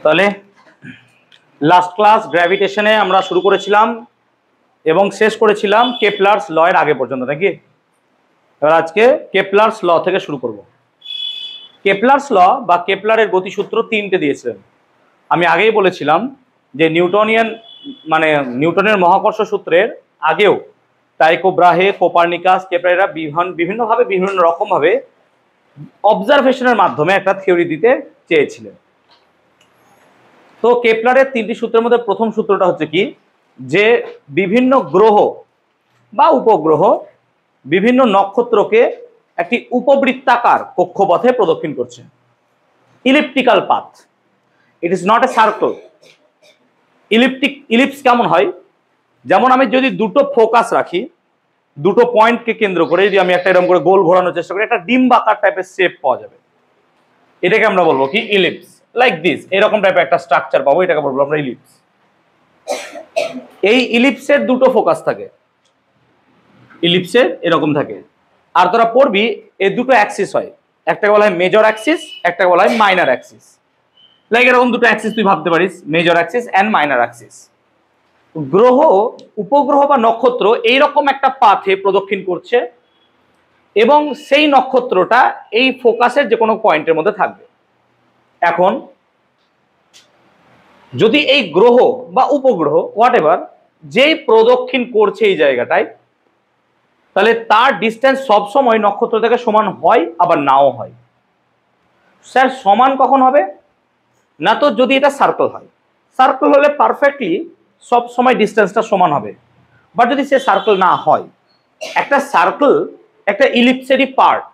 তাহলে last class গ্র্যাভিটেশনে আমরা শুরু করেছিলাম এবং শেষ করেছিলাম কেপলারস ল এর আগে পর্যন্ত, নাকি? এবার আজকে কেপলারস ল থেকে শুরু করব। কেপলারস ল বা কেপলারের গতিসূত্র তিনটে দিয়েছিলেন। আমি আগেই বলেছিলাম যে নিউটনের মহাকর্ষ সূত্রের আগেও টাইকো ব্রাহে, কোপার্নিকাস, কেপলাররা বিভিন্নভাবে বিভিন্ন রকমভাবে অবজারভেশনের মাধ্যমে একটা থিওরি দিতে চেয়েছিলেন। তো কেপলারের তিনটি সূত্রের মধ্যে প্রথম সূত্রটা হচ্ছে কি, যে বিভিন্ন গ্রহ বা উপগ্রহ বিভিন্ন নক্ষত্রকে একটি উপবৃত্তাকার কক্ষপথে প্রদক্ষিণ করছে, elliptical path. It is not a circle. Ellipse কেমন হয়? যেমন আমি যদি দুটো ফোকাস রাখি, দুটো পয়েন্টকে কেন্দ্র করে যদি আমি একটা এরকম করে গোল ঘোরানোর চেষ্টা করি, একটা ডিম্বাকার টাইপের শেপ পাওয়া যাবে। এটাকে আমরা বলবো কি? ইলিপস। লাইক দিস, এরকম টাইপের একটা স্ট্রাকচার পাবো, এটাকে বলবো আমরা ইলিপস। এই ইলিপসের দুটো ফোকাস থাকে, ইলিপসের এরকম থাকে। আর তোরা পড়বি এই দুটো অ্যাক্সিস হয়, একটাকে বলা হয় মেজর অ্যাক্সিস, একটাকে বলা হয় মাইনর অ্যাক্সিস। লাইক এরকম দুটো অ্যাক্সিস তুই ভাবতে পারিস, major axis and minor axis. গ্রহ, উপগ্রহ বা নক্ষত্র এইরকম একটা পাথে প্রদক্ষিণ করছে এবং সেই নক্ষত্রটা এই ফোকাসের যে কোনো পয়েন্টের মধ্যে থাকবে। এখন যদি এই গ্রহ বা উপগ্রহ হোয়াট এভার যেই প্রদক্ষিণ করছে এই জায়গাটায়, তাহলে তার ডিস্টেন্স সবসময় নক্ষত্র থেকে সমান হয় আবার নাও হয়। স্যার সমান কখন হবে? না তো যদি এটা সার্কেল হয়, সার্কেল হলে পারফেক্টলি সব সময় ডিস্টেন্সটা সমান হবে। বাট যদি সে সার্কেল না হয়, একটা সার্কেল একটা ইলিপসেরই পার্ট।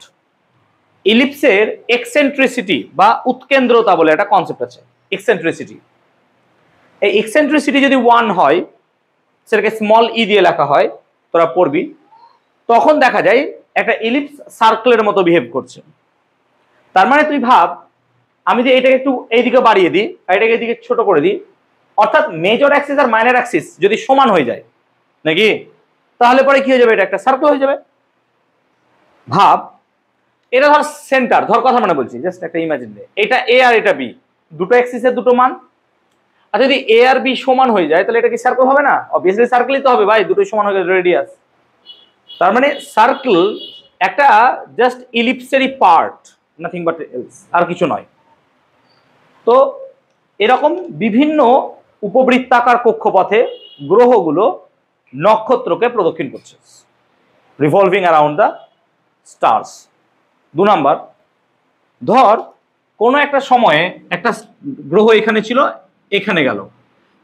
ইলিপসের এক্সেন্ট্রিসিটি বা উৎকেন্দ্রতা বলে একটা কনসেপ্ট আছে, এক্সেন্ট্রিসিটি। এই এক্সেন্ট্রিসিটি যদি 1 হয়, সেটাকে স্মল ই দিয়ে লেখা হয়, তোরা পড়বি, তখন দেখা যায় একটা ইলিপস সার্কেলের মতো বিহেভ করছে। তার মানে তুই ভাব, আমি যে এটাকে একটু এইদিকে বাড়িয়ে দিই আর এটাকে এদিকে ছোট করে দিই, অর্থাৎ মেজর অ্যাক্সিস আর মাইনর অ্যাক্সিস যদি সমান হয়ে যায়, নাকি, তাহলে পরে কি হয়ে যাবে? এটা একটা সার্কেল হয়ে যাবে। ভাব, এটা ধর সেন্টার, ধর কথা মানে বলছি, জাস্ট একটা ইমাজিন দে, এটা এ আর এটা বি, দুটো অ্যাক্সিসের দুটো মান। আর যদি এ আর বি সমান হয়ে যায়, তাহলে এটা কি সার্কেল হবে না? অবভিয়াসলি সার্কেলই তো হবে ভাই, দুটোই সমান হয়ে গেছে রেডিয়াস। তার মানে সার্কেল একটা জাস্ট ইলিপসেরই পার্ট, নাথিং বাট এলস, আর কিছু নয়। তো এরকম বিভিন্ন উপবৃত্তাকার কক্ষপথে গ্রহগুলো নক্ষত্রকে প্রদক্ষিণ করছে, revolving around the stars. 2 number, ধর কোনো একটা সময়ে একটা গ্রহ এখানে ছিল, এখানে গেল,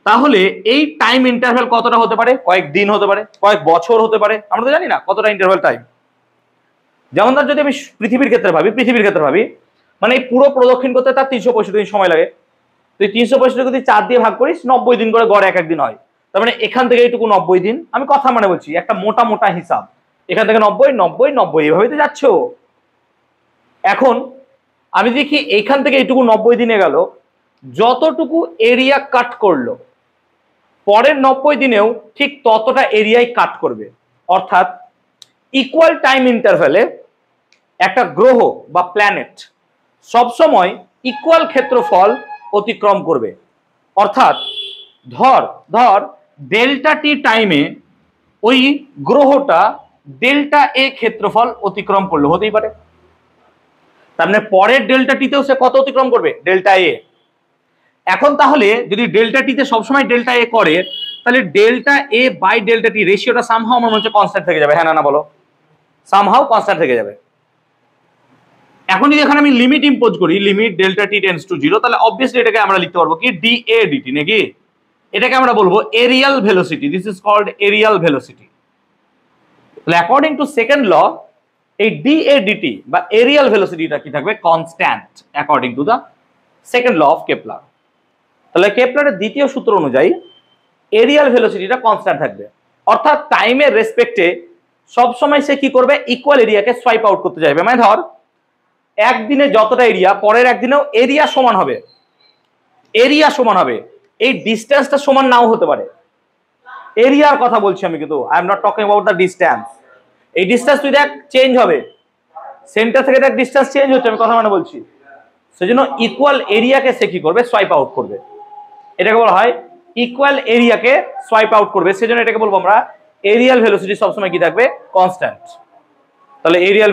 তাহলে এই টাইম ইন্টারভ্যাল কতটা হতে পারে? কয়েক দিন হতে পারে, কয়েক বছর হতে পারে, আমরা তো জানি না কতটা ইন্টারভ্যাল টাইম। যেমন ধর যদি আমি পৃথিবীর ক্ষেত্রে ভাবি, মানে এই পুরো প্রদক্ষিণ করতে তার 365 দিন সময় লাগে। তুই 365 যদি 4 দিয়ে ভাগ করিস, 90 দিন করে গড়ে এক একদিন হয়। তার মানে এখান থেকে এইটুকু 90 দিন, আমি কথা মানে বলছি, একটা মোটা মোটা হিসাব, এখান থেকে 90 90 90 এইভাবেই তো যাচ্ছ। এখন আমি দেখি এইখান থেকে এইটুকু 90 দিনে গেল, যতটুকু এরিয়া কাট করলো, পরের 90 দিনেও ঠিক ততটা এরিয়াই কাট করবে। অর্থাৎ ইকুয়াল টাইম ইন্টারভ্যালে একটা গ্রহ বা প্ল্যানেট সবসময় ইকুয়াল ক্ষেত্রফল অতিক্রম করবে। অর্থাৎ ধর ডেল্টা টি টাইমে ওই গ্রহটা ডেল্টা এ ক্ষেত্রফল অতিক্রম করলো, হতেই পারে। তার মানে পরের ডেল্টা টিতেও সে কত অতিক্রম করবে? ডেল্টা এ। এখন তাহলে যদি ডেল্টা টিতে সবসময় ডেল্টা এ করে, তাহলে delta A by delta T রেশিওটা সামহাও আমার মনে হচ্ছে কনস্ট্যান্ট থেকে যাবে। হ্যাঁ না বলো? সামহাও কনস্ট্যান্ট থেকে যাবে। এখন যদি এখানে আমি লিমিট ইম্পোজ করি, limit delta T tends to 0, তাহলে অবভিয়াসলি এটাকে আমরা লিখতে পারবো কি? ডি এ ডিটি, নাকি? এটাকে আমরা বলবো areal velocity. This is called areal velocity. তাহলে অ্যাকর্ডিং টু সেকেন্ড ল, এই ডি এ ডিটি বা এরিয়াল ভেলোসিটিটা কি থাকবে? Constant, according to the second law of Kepler. তাহলে কেপলারের দ্বিতীয় সূত্র অনুযায়ী এরিয়াল ভেলোসিটিটা কনস্ট্যান্ট থাকবে। অর্থাৎ টাইমের রেসপেক্টে সবসময় সে কি করবে? ইকুয়াল এরিয়াকে সোয়াইপ আউট করতে চাইবে। মানে ধর একদিনে যতটা এরিয়া, পরের একদিনেও এরিয়া সমান হবে, এরিয়া সমান হবে। এই ডিস্টেন্সটা সমান নাও হতে পারে। এরিয়ার কথা বলছি আমি, কিন্তু I am not talking about the distance. এই ডিস্টেন্স তুই দেখ চেঞ্জ হবে, সেন্টার থেকে দেখ ডিস্টেন্স চেঞ্জ হচ্ছে, আমি কথা মানে বলছি। সেজন্য ইকুয়াল এরিয়াকে সে কি করবে, সোয়াইপ আউট করবে। এটাকে বলা হয় ইকুয়াল এরিয়াকে সোয়াইপ আউট করবে, সেজন্য এটাকে বলবো আমরা এরিয়াল ভেলোসিটি সবসময় কি থাকবে, কনস্ট্যান্ট। তাহলে এরিয়াল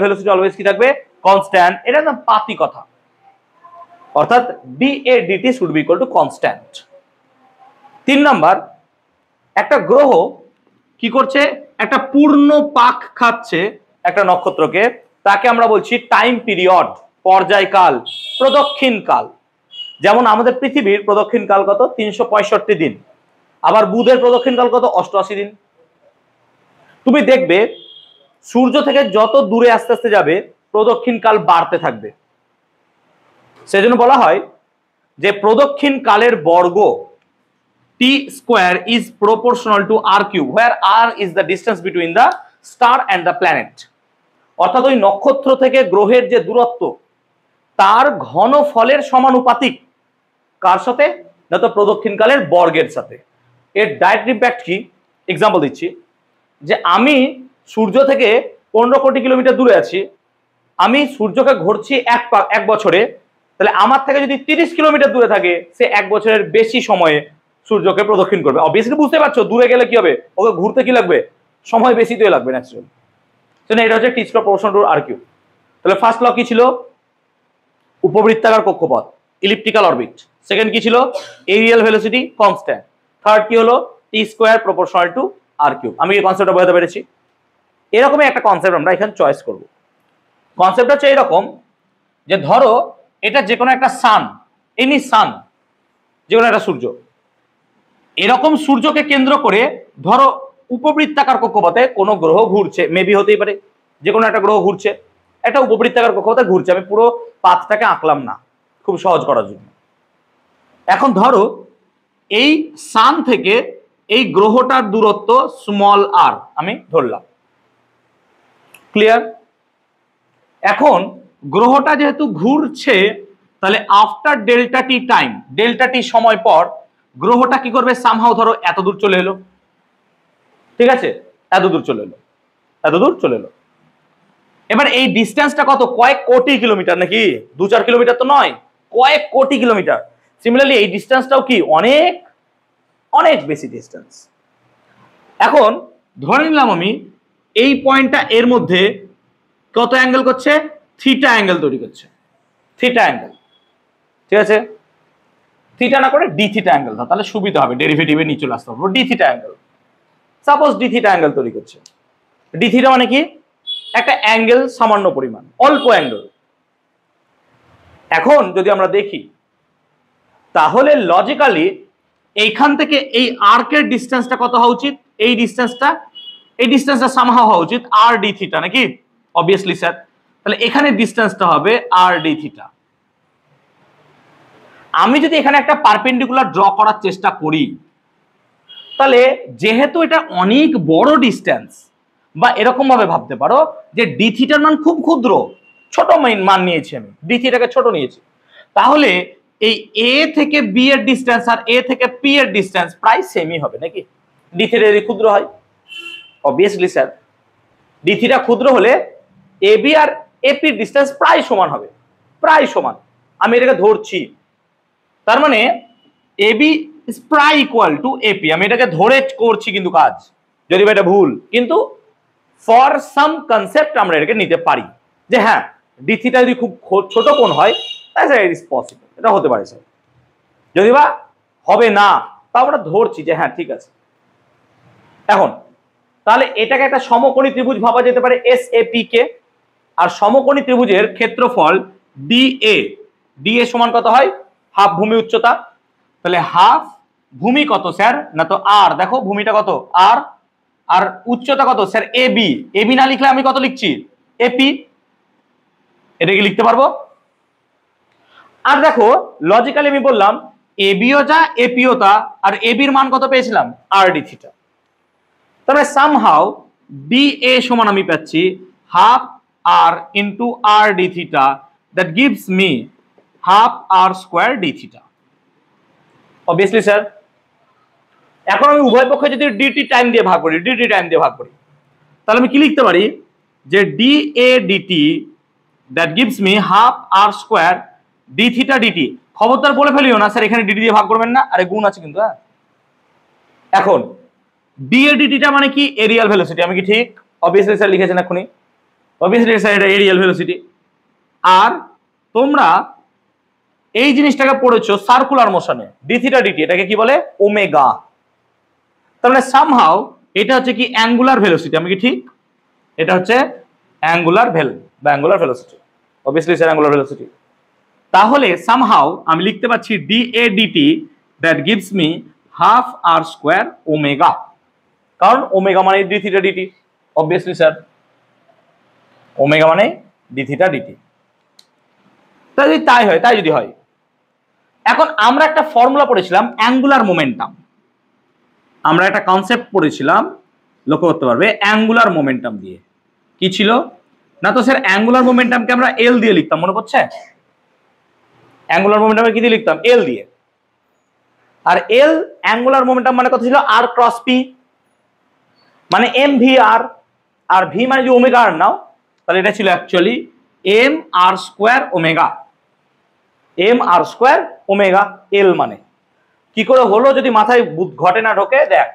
ভেলোসিটি অলওয়েজ কি থাকবে, কনস্ট্যান্ট। এটা একদম পাতি কথা, অর্থাৎ BA/DT should be equal to constant. 3 number, একটা গ্রহ কি করছে, একটা পূর্ণ পাক খাচ্ছে একটা নক্ষত্রকে, তাকে আমরা বলছি টাইম পিরিয়ড, পর্যায়কাল, প্রদক্ষিণ কাল। যেমন আমাদের পৃথিবীর প্রদক্ষিণ কাল কত, 365 দিন। আবার বুধের প্রদক্ষিণ কাল কত, 88 দিন। তুমি দেখবে সূর্য থেকে যত দূরে আস্তে আস্তে যাবে প্রদক্ষিণ কাল বাড়তে থাকবে। সেজন্য বলা হয় যে প্রদক্ষিণ কালের বর্গ T square is proportional to R cube, where R is the distance between the star and the planet. অর্থাৎ ওই নক্ষত্র থেকে গ্রহের যে দূরত্ব তার ঘনফলের সমানুপাতিক কার সাথে, না তো প্রদক্ষিণ কালের বর্গের সাথে। এর ডাইরেক্ট ইম্প্যাক্ট কি, এক্সাম্পল দিচ্ছি, যে আমি সূর্য থেকে 15 কোটি কিলোমিটার দূরে আছি, আমি সূর্যকে ঘুরছি এক বছরে, তাহলে আমার থেকে যদি 30 কিলোমিটার দূরে থাকে, সে 1 বছরের বেশি সময়ে সূর্যকে প্রদক্ষিণ করবে। অবভিয়াসলি বুঝতে পারছো দূরে গেলে কি হবে, ওকে ঘুরতে কি লাগবে, সময় বেশি তো লাগবে ন্যাচুরালি। এটা হচ্ছে T square proportional to R cube. তাহলে ফার্স্ট ল কি ছিল, উপবৃত্তাকার কক্ষপথ, ইলিপ্টিক্যাল অরবিট। সেকেন্ড কি ছিল, এরিয়াল ভেলোসিটি কনস্ট্যান্ট। থার্ড কি হলো, T square proportional to R cube. আমি এই কনসেপ্টটা বোঝাতে পেরেছি। এরকমই একটা কনসেপ্ট আমরা এখানে চয়েস করব। কনসেপ্টটা হচ্ছে এরকম যে ধরো এটা যে কোনো একটা সান, এনি সান, যে কোনো একটা সূর্য, এরকম সূর্যকে কেন্দ্র করে ধরো উপবৃত্তাকার কক্ষপথে কোনো গ্রহ ঘুরছে, মেবি হতেই পারে যে কোনো একটা গ্রহ ঘুরছে, একটা উপবৃত্তাকার কক্ষপথে ঘুরছে। আমি পুরো পাথটাকে আঁকলাম না, খুব সহজ করার জন্য। এখন ধরো এই সান থেকে এই গ্রহটার দূরত্ব স্মল r আমি ধরলাম, ক্লিয়ার? এখন গ্রহটা যেহেতু ঘুরছে, তাহলে after delta tea time, delta টি সময় পর গ্রহটা কি করবে, সামহাও ধরো এত দূর চলে এলো, ঠিক আছে, এত দূর চলে এলো, এত দূর চলে এলো। এবার এই ডিস্টেন্সটা কত, কয়েক কোটি কিলোমিটার, নাকি 2-4 কিলোমিটার তো নয়, কয়েক কোটি কিলোমিটার। সিমিলারলি এই ডিস্টেন্সটাও কি অনেক অনেক বেশি ডিস্টেন্স। এখন ধরে নিলাম আমি এই পয়েন্টটা এর মধ্যে কত অ্যাঙ্গেল করছে, থিটা অ্যাঙ্গেল তৈরি করছে, থিটা অ্যাঙ্গেল, ঠিক আছে। থিটা না করে ডি থিটা অ্যাঙ্গেল, তাহলে সুবিধা হবে, ডেরিভেটিভে নিচে চলে আসতে পারবো। D theta angle, suppose D theta angle তৈরি করছে। ডি থিটা মানে কি, একটা অ্যাঙ্গেল, সামান্য পরিমাণ, অল্প অ্যাঙ্গেল। এখন যদি আমরা দেখি তাহলে লজিক্যালি এইখান থেকে এই আর্কের ডিস্টেন্সটা কত হওয়া উচিত, এই ডিস্টেন্সটা সামহাও হওয়া উচিত আর ডি থিটা, নাকি? Obviously sir. তাহলে এখানে ডিস্টেন্সটা হবে আর ডি থিটা। আমি যদি এখানে একটা পারপেন্ডিকুলার ড্র করার চেষ্টা করি, তাহলে যেহেতু এটা অনেক বড় ডিস্টেন্স, বা এরকম ভাবে ভাবতে পারো যে ডি থিটার মান খুব ক্ষুদ্র, ছোট মান নিয়েছি আমি, ডি থিটাকে ছোট নিয়েছি, তাহলে এই এ থেকে বি এর ডিস্টেন্স আর এ থেকে পি এর ডিস্টেন্স প্রায় সেমই হবে, নাকি? ডি থিটা যদি ক্ষুদ্র হয়, অবভিয়াসলি স্যার ডি থিটা ক্ষুদ্র হলে এ বি আর এপি এর ডিস্টেন্স প্রায় সমান হবে, প্রায় সমান। আমি এটাকে ধরছি, তার মানে এবি ইজ প্রায় ইকুয়াল টু এপি। আমি এটাকে ধরে করছি কিন্তু কাজ, যদি এটা ভুল, কিন্তু ফর সাম কনসেপ্ট আমরা এটাকে নিতে পারি যে হ্যাঁ ডি থিটা যদি খুব ছোট কোণ হয় তাহলে ইট ইজ পসিবল, এটা হতে পারে স্যার। যদি বা হবে না, তা আমরা ধরছি যে হ্যাঁ ঠিক আছে। এখন তাহলে এটাকে একটা সমকোণী ত্রিভুজ ভাবা যেতে পারে এস এ পি কে, আর সমকোণী ত্রিভুজের ক্ষেত্রফল ডিএ, ডিএ সমান কত হয়, হাফ ভূমি উচ্চতা। তাহলে হাফ ভূমি কত স্যার, না তো আর, দেখো ভূমিটা কত আর, আর উচ্চতা কত স্যার এবি, এবি না লিখলে আমি কত লিখছি এপি, এটা কি লিখতে পারবো? আর দেখো লজিক্যালি আমি বললাম এবিও যা এপিও তা, আর এবির মান কত পেয়েছিলাম আর ডি থিটা। তবে সামহাউ ডিএ সমান আমি পাচ্ছি half r into r d theta, that gives me half r square d theta. Obviously sir. এখন আমি উভয় পক্ষে যদি ডিটি টাইম দিয়ে ভাগ করি, ডিটি টাইম দিয়ে ভাগ করি, তাহলে আমি কি লিখতে পারি যে d A dt that gives me half r square d theta dt. খবরদার বলে ফেলিও না স্যার এখানে ডিটি দিয়ে ভাগ করবেন না, আরে গুণ আছে কিন্তু। হ্যাঁ, এখন ডি এ ডিটিটা মানে কি? Areal velocity. আমি কি ঠিক? অবভিয়াসলি স্যার লিখেছেন এখনই, অবভিয়াসলি স্যার এটা এরিয়াল ভেলোসিটি। আর তোমরা এই জিনিসটাকে পড়েছো সার্কুলার মোশনে, ডি থিটা ডিটি, এটাকে কি বলে? ওমেগা। তার মানে সামহাউ এটা হচ্ছে কি অ্যাঙ্গুলার ভেলোসিটি। আমি কি ঠিক? এটা হচ্ছে অ্যাঙ্গুলার বা angular velocity, obviously sir angular velocity. তাহলে সামহাউ আমি লিখতে পাচ্ছি d A dt that gives me half r square omega, কারণ ওমেগা মানে d theta dt, obviously sir omega মানে ডি থিটা ডিটি। তাই যদি হয়, এখন আমরা একটা ফর্মুলা পড়েছিলাম অ্যাঙ্গুলার মোমেন্টাম, আমরা একটা কনসেপ্ট পড়েছিলাম, লক্ষ্য করতে পারবে, অ্যাঙ্গুলার মোমেন্টাম দিয়ে। কি ছিল না? তো স্যার অ্যাঙ্গুলার মোমেন্টামকে আমরা এল দিয়ে লিখতাম, মনে পড়ছে? অ্যাঙ্গুলার মোমেন্টামে কি দিয়ে লিখতাম? এল দিয়ে। আর এল অ্যাঙ্গুলার মোমেন্টাম মানে কত ছিল? আর ক্রস পি, মানে এম ভি আর, আর ভি মানে যদি ওমেগা আর নাও তাহলে এটা ছিল actually M R square omega, M R square omega. এল মানে কি করে হলো যদি মাথায় ঘটে না ঢোকে, দেখ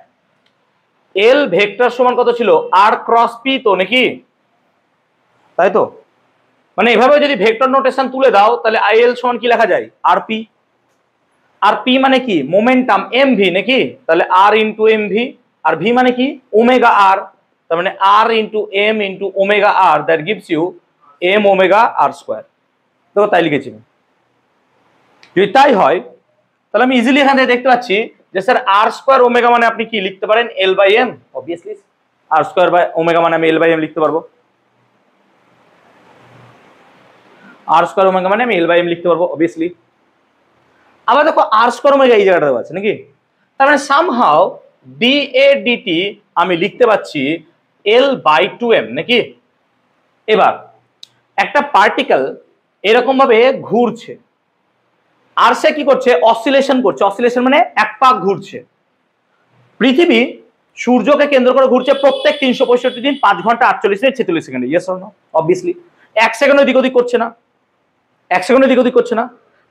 এল ভেক্টর সমান কত ছিল? আর ক্রস পি তো নাকি, তাই তো? মানে এভাবে যদি ভেক্টর নোটেশন তুলে দাও তাহলে আই এল সমান কি লেখা যায়? আর পি। আর পি মানে কি? মোমেন্টাম এম ভি নাকি, তাহলে আর ইন্টু এম ভি। আর ভি মানে কি? ওমেগা আর, তার মানে R into M into omega R, that gives you M omega R square. দেখো তাই লিখেছি। যদি তাই হয় তাহলে আমি ইজিলি এখান থেকে দেখতে পাচ্ছি যে স্যার আর স্কোয়ার ওমেগা মানে আপনি কি লিখতে পারেন? L by M. Obviously r square by omega মানে আমি এল বাই এম লিখতে পারবো, আর স্কোয়ার ওমেগা মানে আমি এল বাই এম লিখতে পারবো, অবভিয়াসলি। আবার দেখো আর স্কোয়ার ওমেগা এই জায়গাটা আছে নাকি, তার মানে সামহাউ ডি এ ডিটি আমি লিখতে পাচ্ছি এল বাই টু এম নাকি। এবার একটা পার্টিকেল এরকম ভাবে ঘুরছে, আর সে কি করছে? অসিলেশন করছে। অসিলেশন মানে এক পাক ঘুরছে। পৃথিবী সূর্যকে কেন্দ্র করে ঘুরছে প্রত্যেক 365 দিন 5 ঘন্টা 48 মিনিট 46 সেকেন্ডে। Yes or no? Obviously. 1 second এদিক ওদিক করছে না, 1 সেকেন্ড এদিক ওদিক করছে না।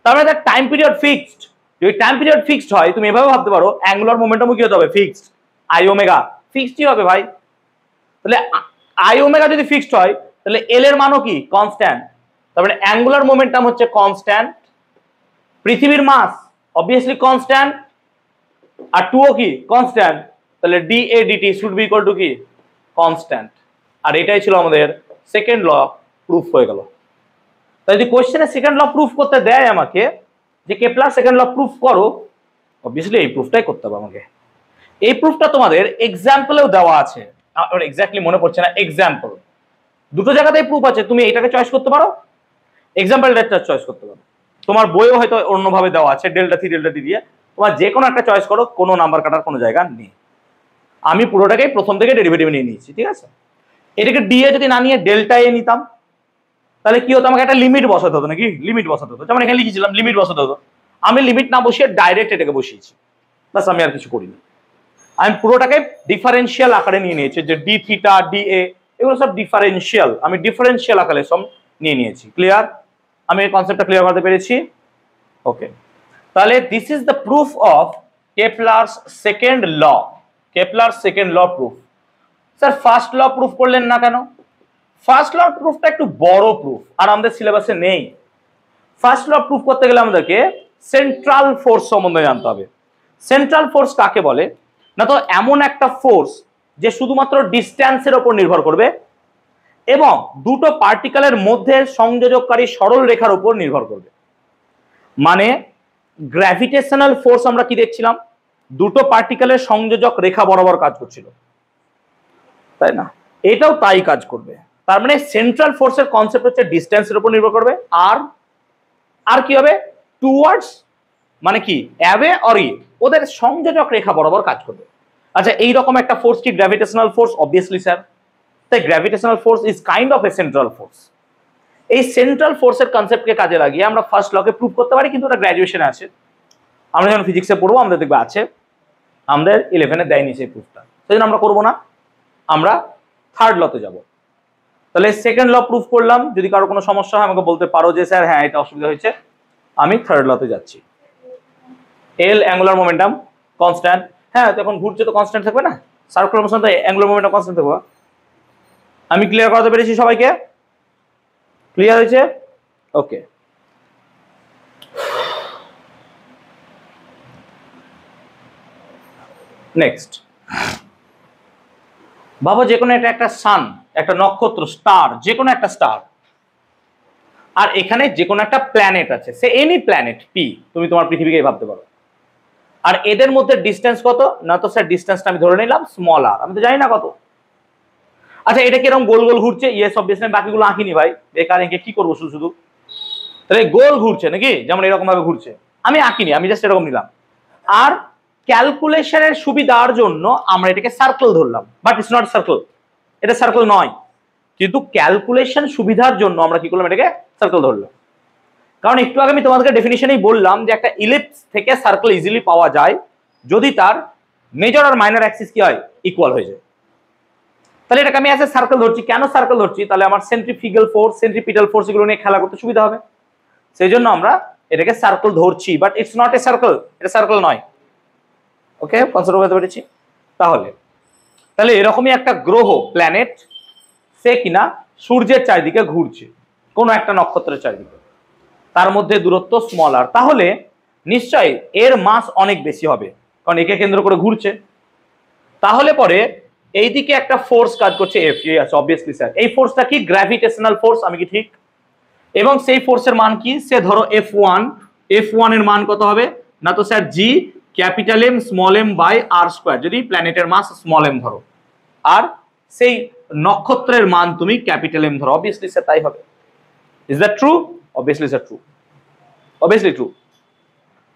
তার মানে তার টাইম পিরিয়ড ফিক্সড। যদি টাইম পিরিয়ড ফিক্সড হয় তুমি এভাবে ভাবতে পারো অ্যাঙ্গুলার মোমেন্টামও কি হতে হবে? ফিক্সড। আই ওমেগা ফিক্সডই হবে ভাই। তাহলে আই ওমেগা যদি ফিক্সড হয় তাহলে এল এর মানও কি? কনস্ট্যান্ট। তার মানে অ্যাঙ্গুলার মোমেন্টাম হচ্ছে কনস্ট্যান্ট, পৃথিবীর মাস অবভিয়াসলি কনস্ট্যান্ট, আর টুও কি? কনস্ট্যান্ট। তাহলে d A dt should be equal to কি? কনস্ট্যান্ট। আর এটাই ছিল আমাদের সেকেন্ড ল, প্রুফ হয়ে গেল। তাই যদি কোশ্চেনে সেকেন্ড ল প্রুফ করতে দেয় আমাকে যে কেপলার সেকেন্ড ল প্রুফ করো, অবভিয়াসলি এই প্রুফটাই করতে হবে আমাকে। এই প্রুফটা তোমাদের এক্সাম্পলেও দেওয়া আছে, আমার এক্স্যাক্টলি মনে পড়ছে না। এক্সাম্পল দুটো জায়গাতেই প্রুফ আছে, তুমি এটাকে চয়েস করতে পারো, এক্সাম্পলটা চয়েস করতে পারো। তোমার বইও হয়তো অন্যভাবে দেওয়া আছে ডেল্টা থি দিয়ে, তোমার যে কোনো একটা চয়েস করো, কোনো নাম্বার কাটার কোনো জায়গা নেই। আমি পুরোটাকে প্রথম থেকে ডেরিভেটিভ নিয়ে নিয়েছি, ঠিক আছে? এটাকে ডি এ যদি না নিয়ে ডেল্টা এ নিতাম তাহলে কি হতো? আমাকে একটা লিমিট বসাতে হতো নাকি, লিমিট বসাতে হতো। যেমন এখানে লিখেছিলাম লিমিট বসাতে হতো, আমি লিমিট না বসিয়ে ডাইরেক্ট এটাকে বসিয়েছি, বাস। আমি আর কিছু করিনি, আমি পুরোটাকে ডিফারেন্সিয়াল আকারে নিয়ে নিয়েছি। যে ডি থিটা ডি এ এগুলো সব ডিফারেন্সিয়াল, আমি ডিফারেন্সিয়াল আকারে সব নিয়ে নিয়েছি। ক্লিয়ার? আমি এই কনসেপ্টটা ক্লিয়ার করতে পেরেছি? ওকে, তাহলে this is the proof of Kepler's second law. Kepler second law proof. Sir first law proof করলেন না কেন? ফার্স্ট ল প্রুফটা একটু বড় প্রুফ, আর আমাদের সিলেবাসে নেই। ফার্স্ট ল প্রুফ করতে গেলে আমাদেরকে সেন্ট্রাল ফোর্স সম্বন্ধে জানতে হবে। সেন্ট্রাল ফোর্স কাকে বলে? না তো এমন একটা ফোর্স যে শুধুমাত্র ডিস্ট্যান্সের উপর নির্ভর করবে এবং দুটো পার্টিকেলের মধ্যে সংযোজককারী সরল রেখার উপর নির্ভর করবে। মানে গ্র্যাভিটেশনাল ফোর্স আমরা কি দেখছিলাম? দুটো পার্টিকেলের সংযোজক রেখা বরাবর কাজ করছিল, তাই না? এটাও তাই কাজ করবে। তার মানে সেন্ট্রাল ফোর্সের কনসেপ্ট হচ্ছে ডিস্টেন্সের উপর নির্ভর করবে, আর কি হবে? টুয়ার্ডস মানে কি? অ্যাওয়ে অর ই, ওদের সংযোজক রেখা বরাবর কাজ করবে। আচ্ছা, এইরকম একটা ফোর্স কি গ্র্যাভিটেশনাল ফোর্স? Obviously sir. তাই gravitational force is kind of a central force. এই সেন্ট্রাল ফোর্সের কনসেপ্টকে কাজে লাগিয়ে আমরা ফার্স্ট লকে প্রুভ করতে পারি, কিন্তু ওটা গ্র্যাজুয়েশনে আছে। আমরা যখন ফিজিক্সে পড়বো আমাদের দেখবে আছে, আমাদের 11-এ দেয়নি সেই প্রুফটা, সেই জন্য আমরা করবো না। আমরা থার্ড লতে যাব। তাহলে সেকেন্ড ল প্রুফ করলাম। যদি কারো কোনো সমস্যা হয় আমাকে বলতে পারো যে স্যার হ্যাঁ এটা অসুবিধা হয়েছে। আমি থার্ড লতে যাচ্ছি। এল অ্যাঙ্গুলার মোমেন্টাম কনস্ট্যান্ট। হ্যাঁ তো এখন ঘুরছে তো কনস্ট্যান্ট থাকবে না, সার্কুলার মোশন তো অ্যাঙ্গুলার মোমেন্টাম কনস্ট্যান্ট থাকবে। আমি ক্লিয়ার করাতে পেরেছি সবাইকে? ক্লিয়ার হয়েছে? ওকে। নেক্সট ভাবো যে কোনো একটা সান, একটা নক্ষত্র, স্টার, যে কোনো একটা স্টার, আর এখানে যে কোনো একটা প্ল্যানেট আছে, সে এনি প্ল্যানেট পি, তুমি তোমার পৃথিবীকেই ভাবতে পারো। আর এদের মধ্যে ডিস্টেন্স কত না, তো স্যার ডিস্টেন্সটা আমি ধরে নিলাম স্মল আর, আমি তো জানি না কত। আচ্ছা এটা কিরকম গোল গোল ঘুরছে? ইয়েস অবভিয়াসলি, আমি বাকিগুলো আঁকিনি ভাই, বেকার এঁকে কি করবো শুধু শুধু। তাহলে গোল ঘুরছে নাকি, যেমন এরকম ভাবে ঘুরছে, আমি আঁকিনি, আমি জাস্ট এরকম নিলাম। আর ক্যালকুলেশনের সুবিধার জন্য আমরা এটাকে সার্কেল ধরলাম, বাট ইটস নট সার্কেল, এটা সার্কেল নয়, কিন্তু ক্যালকুলেশন সুবিধার জন্য আমরা কি করলাম, এটাকে সার্কেল ধরলাম। কারণ একটু আগে আমি তোমাদেরকে ডেফিনিশনেই বললাম যে একটা ইলিপস থেকে সার্কেল ইজিলি পাওয়া যায় যদি তার মেজর আর মাইনর অ্যাক্সিস কি হয়, ইকুয়াল হয়ে যায়। তাহলে এটাকে আমি অ্যাজ এ সার্কেল ধরছি। কেন সার্কেল ধরছি? তাহলে আমার সেন্ট্রিফিউগাল ফোর্স, সেন্ট্রিপিটাল ফোর্স এগুলো নিয়ে খেলা করতে সুবিধা হবে, সেই জন্য আমরা এটাকে সার্কেল ধরছি, but it's not a circle, এটা সার্কেল নয়। ওকে, কনসিডার করতে পেরেছি? তাহলে এরকমই একটা গ্রহ, প্ল্যানেট, সে কিনা সূর্যের চারিদিকে ঘুরছে, কোনো একটা নক্ষত্রের চারিদিকে, তার মধ্যে দূরত্ব স্মল আর, তাহলে নিশ্চয়ই এর মাস অনেক বেশি হবে, কারণ একে কেন্দ্র করে ঘুরছে। তাহলে পরে এইদিকে একটা ফোর্স কাজ করছে এফ, আছে অবভিয়াসলি স্যার। এই ফোর্সটা কি? গ্র্যাভিটেশনাল ফোর্স, আমি কি ঠিক? এবং সেই ফোর্সের মান কি? সে ধরো F1, F1 এর মান কত হবে না, তো sir G capital M small m by R square, যদি প্ল্যানেটের মাস স্মল এম ধরো, আর সেই নক্ষত্রের মান তুমি ক্যাপিটাল এম ধরো, অবভিয়াসলি স্যার তাই হবে। Is that true? Obviously sir true, obviously true.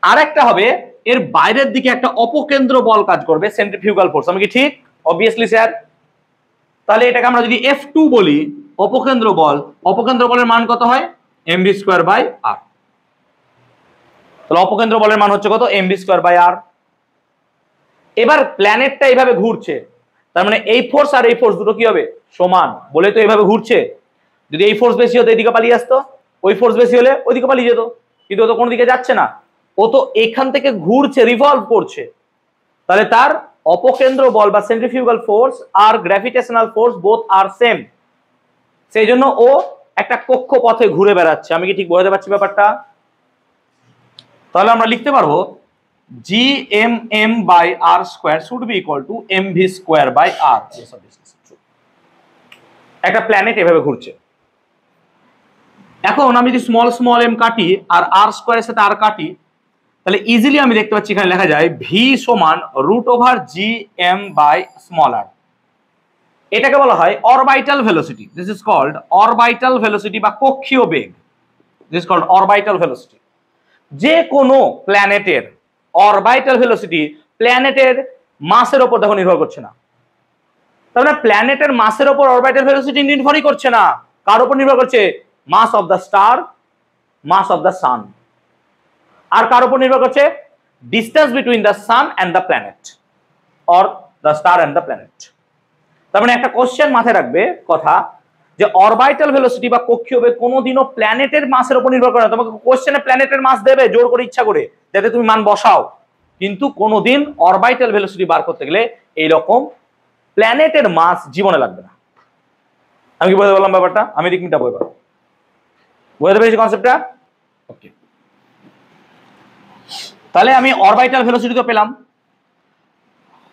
আর একটা হবে এর বাইরের দিকে একটা অপকেন্দ্র বল কাজ করবে, সেন্ট্রিফিউগাল ফোর্স, আমি কি ঠিক? Obviously sir. তাহলে এটাকে আমরা যদি F2 বলি, অপকেন্দ্র বল, অপকেন্দ্র বলের মান কত হয়? mv square by R. তাহলে অপকেন্দ্র বলের মান হচ্ছে কত? mv স্কয়ার বাই আর। এবার প্ল্যানেটটা এইভাবে ঘুরছে, তার মানে এই ফোর্স আর এই ফোর্স দুটো কি হবে? সমান, বলে তো এইভাবে ঘুরছে। যদি এই ফোর্স বেশি হতো এদিকে পালিয়ে আসতো, ওই ফোর্স বেশি হলে ওইদিকে পালিয়ে যেত, কিন্তু ও তো কোনো দিকে যাচ্ছে না, ও তো এখান থেকে ঘুরছে, রিভলভ করছে। তাহলে তার অপকেন্দ্র বল বা সেন্ট্রিফিউগাল ফোর্স আর গ্র্যাভিটেশনাল ফোর্স বোথ আর সেম, সেই জন্য ও একটা কক্ষপথে ঘুরে বেড়াচ্ছে। আমি কি ঠিক বোঝাতে পারছি ব্যাপারটা? তাহলে আমরা লিখতে পারবো G M M by R square should be equal to M V square by R. একটা প্ল্যানেট এভাবে ঘুরছে। এখন আমি যদি স্মল স্মল এম কাটি আর আর স্কোয়ারের সাথে আর কাটি, তাহলে ইজিলি আমি দেখতে পাচ্ছি এখানে লেখা যায় ভি সমান root over G M by small R. এটাকে বলা হয় orbital velocity. This is called orbital velocity বা কক্ষীয় বেগ। This is called orbital velocity. যে কোনো প্ল্যানেটের অরবিটাল ভেলোসিটি প্ল্যানেটের মাসের উপর দেখো নির্ভর করছে না। তার মানে প্ল্যানেটের মাসের উপর অরবিটাল ভেলোসিটি নির্ভরই করছে না। কার উপর নির্ভর করছে? Mass of the star, mass of the sun. আর কার উপর নির্ভর করছে? Distance between the sun and the planet or the star and the planet. তার মানে একটা কোশ্চেন মাথায় রাখবে কথা, যে অরবিটাল ভেলোসিটি বা কক্ষীয় বেগ কোনোদিনও প্ল্যানেটের মাসের উপর নির্ভর করে না। তোমাকে কোশ্চেনে প্ল্যানেটের মাস দেবে জোর করে, ইচ্ছা করে, যাতে তুমি মান বসাও, কিন্তু কোনোদিন অরবিটাল ভেলোসিটি বার করতে গেলে এইরকম প্ল্যানেটের মাস জীবনে লাগবে না। আমি কি বলতে বললাম ব্যাপারটা? আমি রিকমিটা বলবো, বুঝতে পেরেছি কনসেপ্টটা? ওকে, তাহলে আমি অরবিটাল ভেলোসিটি তো পেলাম।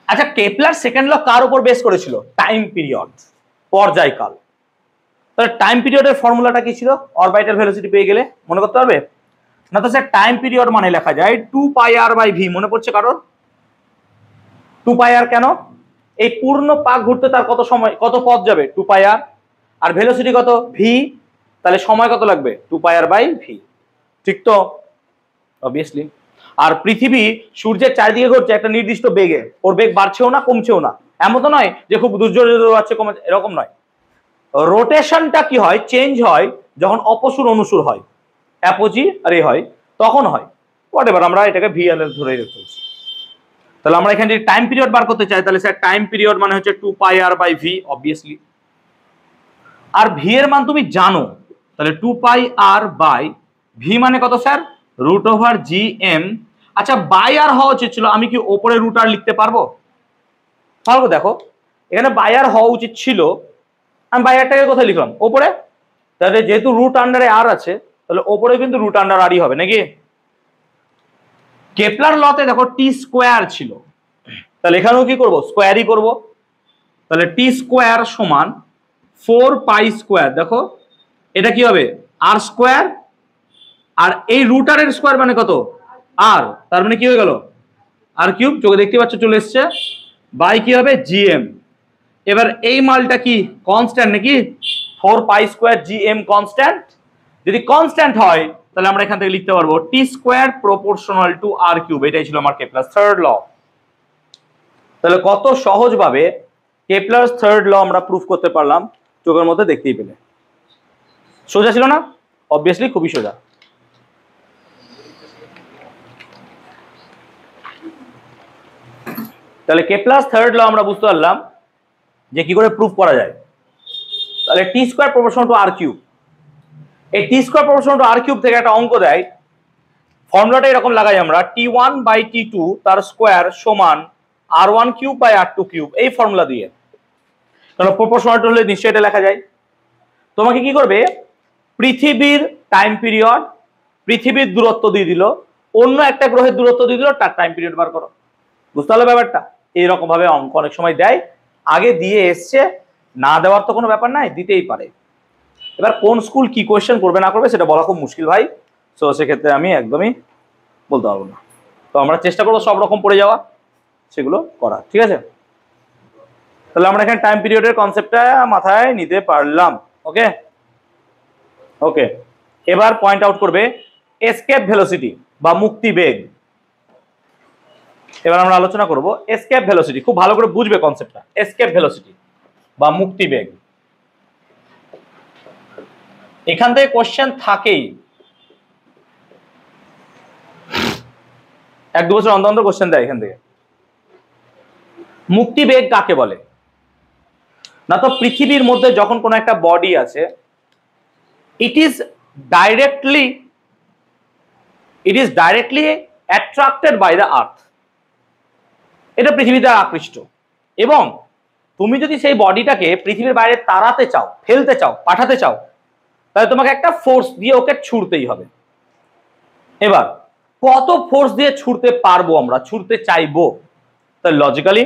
আচ্ছা, কেপলার সেকেন্ড ল কার উপর বেস করেছিল? টাইম পিরিয়ড, পর্যায়কাল। তাহলে টাইম পিরিয়ডের ফর্মুলাটা কি ছিল অরবিটাল ভেলোসিটি পেয়ে গেলে? মনে করতে পারবে না? তো স্যার টাইম পিরিয়ড মানে লেখা যায় 2πr/v। মনে পড়ছে কারোর? 2πr কেন? এই পূর্ণ পাক ঘুরতে তার কত সময়, কত পথ যাবে? 2πr। আর ভেলোসিটি কত? v। তাহলে সময় কত লাগবে? 2πr/v। ঠিক তো? অবভিয়াসলি। আর পৃথিবী সূর্যের চারিদিকে ঘুরছে একটা নির্দিষ্ট বেগে, ওর বেগ বাড়ছেও না কমছেও না, এমন তো নয় যে খুব দুর্জোরে যাচ্ছে কমে, এরকম নয়। রোটেশনটা কি হয়? চেঞ্জ হয় যখন অপসুর অনুসুর হয়, অ্যাপোজি আর এ হয়, তখন হয়। হোয়াটএভার, আমরা এটাকে ভিএল এর ধরে রেখেছি। তাহলে আমরা এখানে যদি টাইম পিরিয়ড বার করতে চাই, তাহলে স্যার টাইম পিরিয়ড মানে হচ্ছে 2πr/v অবভিয়াসলি। আর ভি এর মান তুমি জানো, তাহলে 2πr/ভি মানে কত স্যার? √g(m). আচ্ছা বাই আর হওয়া উচিত ছিল, আমি কি ওপরে রুট আর লিখতে পারবো? পারবো। দেখো এখানে বাই আর হওয়া উচিত ছিল, আমি বাই আরটাকে কোথায় লিখলাম? ওপরে। তাহলে যেহেতু রুট আন্ডারে আর আছে, তাহলে ওপরে কিন্তু রুট আন্ডার আরই হবে নাকি? কেপলার লতে দেখো টি স্কোয়ার ছিল, তাহলে এখানেও কি করব? স্কোয়ারই করব। তাহলে টি স্কোয়ার সমান 4π²। দেখো এটা কি হবে? আর স্কোয়ার, আর এই রুট আর এর স্কোয়ার মানে কত? আর, তার মানে কি হয়ে গেল? আর কিউব। চোখে দেখতে পাচ্ছ চলে এসছে। বাই কি হবে? gm। এবার এই মালটা কি কনস্ট্যান্ট নাকি? 4π² gm কনস্ট্যান্ট। যদি কনস্ট্যান্ট হয় তাহলে আমরা এখান থেকে লিখতে পারবো T square proportional to R cube. এটাই ছিল আমার কেপলারস থার্ড ল। তাহলে কত সহজভাবে কেপলারস থার্ড ল আমরা প্রুফ করতে পারলাম, চোখের মধ্যে দেখতেই পেলে। সোজা ছিল না? অবভিয়াসলি খুবই সোজা। তাহলে কেপলারস থার্ড ল আমরা বুঝতে পারলাম যে কি করে প্রুফ করা যায়। তাহলে T square proportional to R cube, এই T square proportional to R cube থেকে একটা অঙ্ক দেয়। ফর্মুলাটা এরকম লাগাই আমরা, t1/t2 তার স্কোয়ার সমান r1³ / r2³। এই ফর্মুলা দিয়ে, কারণ প্রপোর্শনাল হলে নিশ্চয়ই এটা লেখা যায়। তোমাকে কি করবে? পৃথিবীর টাইম পিরিয়ড, পৃথিবীর দূরত্ব দিয়ে দিল, অন্য একটা গ্রহের দূরত্ব দিয়ে দিল, তার টাইম পিরিয়ড বার করো। বুঝতে পারলে ব্যাপারটা? এইরকম ভাবে অঙ্ক অনেক সময় দেয়, আগে দিয়ে এসছে, না দেওয়ার তো কোনো ব্যাপার নাই, দিতেই পারে। এবার কোন স্কুল কি কোয়েশ্চেন করবে না করবে সেটা বলা খুব মুশকিল ভাই। সো সেক্ষেত্রে আমি একদমই বলতে পারবো না। তো আমরা চেষ্টা করবো সব রকম পড়ে যাওয়া, সেগুলো করা, ঠিক আছে? তাহলে আমরা এখানে টাইম পিরিয়ডের কনসেপ্টটা মাথায় নিতে পারলাম। ওকে ওকে, এবার পয়েন্ট আউট করবে এসকেপ ভেলোসিটি বা মুক্তি বেগ। এবার আমরা আলোচনা করব এসকেপ ভেলোসিটি। খুব ভালো করে বুঝবে কনসেপ্টটা, এসকেপ ভেলোসিটি বা মুক্তি বেগ। এখান থেকে কোশ্চেন থাকেই, 1-2 বছর অন্তর অন্তর কোশ্চেন দেয় এখান থেকে। মুক্তি বেগ কাকে বলে? না তো পৃথিবীর মধ্যে যখন কোনো একটা বডি আছে, it is directly attracted by the earth. এটা পৃথিবী দ্বারা আকৃষ্ট, এবং তুমি যদি সেই বডিটাকে পৃথিবীর বাইরে তাড়াতে চাও, ফেলতে চাও, পাঠাতে চাও, তাহলে তোমাকে একটা ফোর্স দিয়ে ওকে ছুড়তেই হবে। এবার কত ফোর্স দিয়ে ছুড়তে পারবো আমরা, ছুড়তে চাইবো? তাহলে লজিক্যালি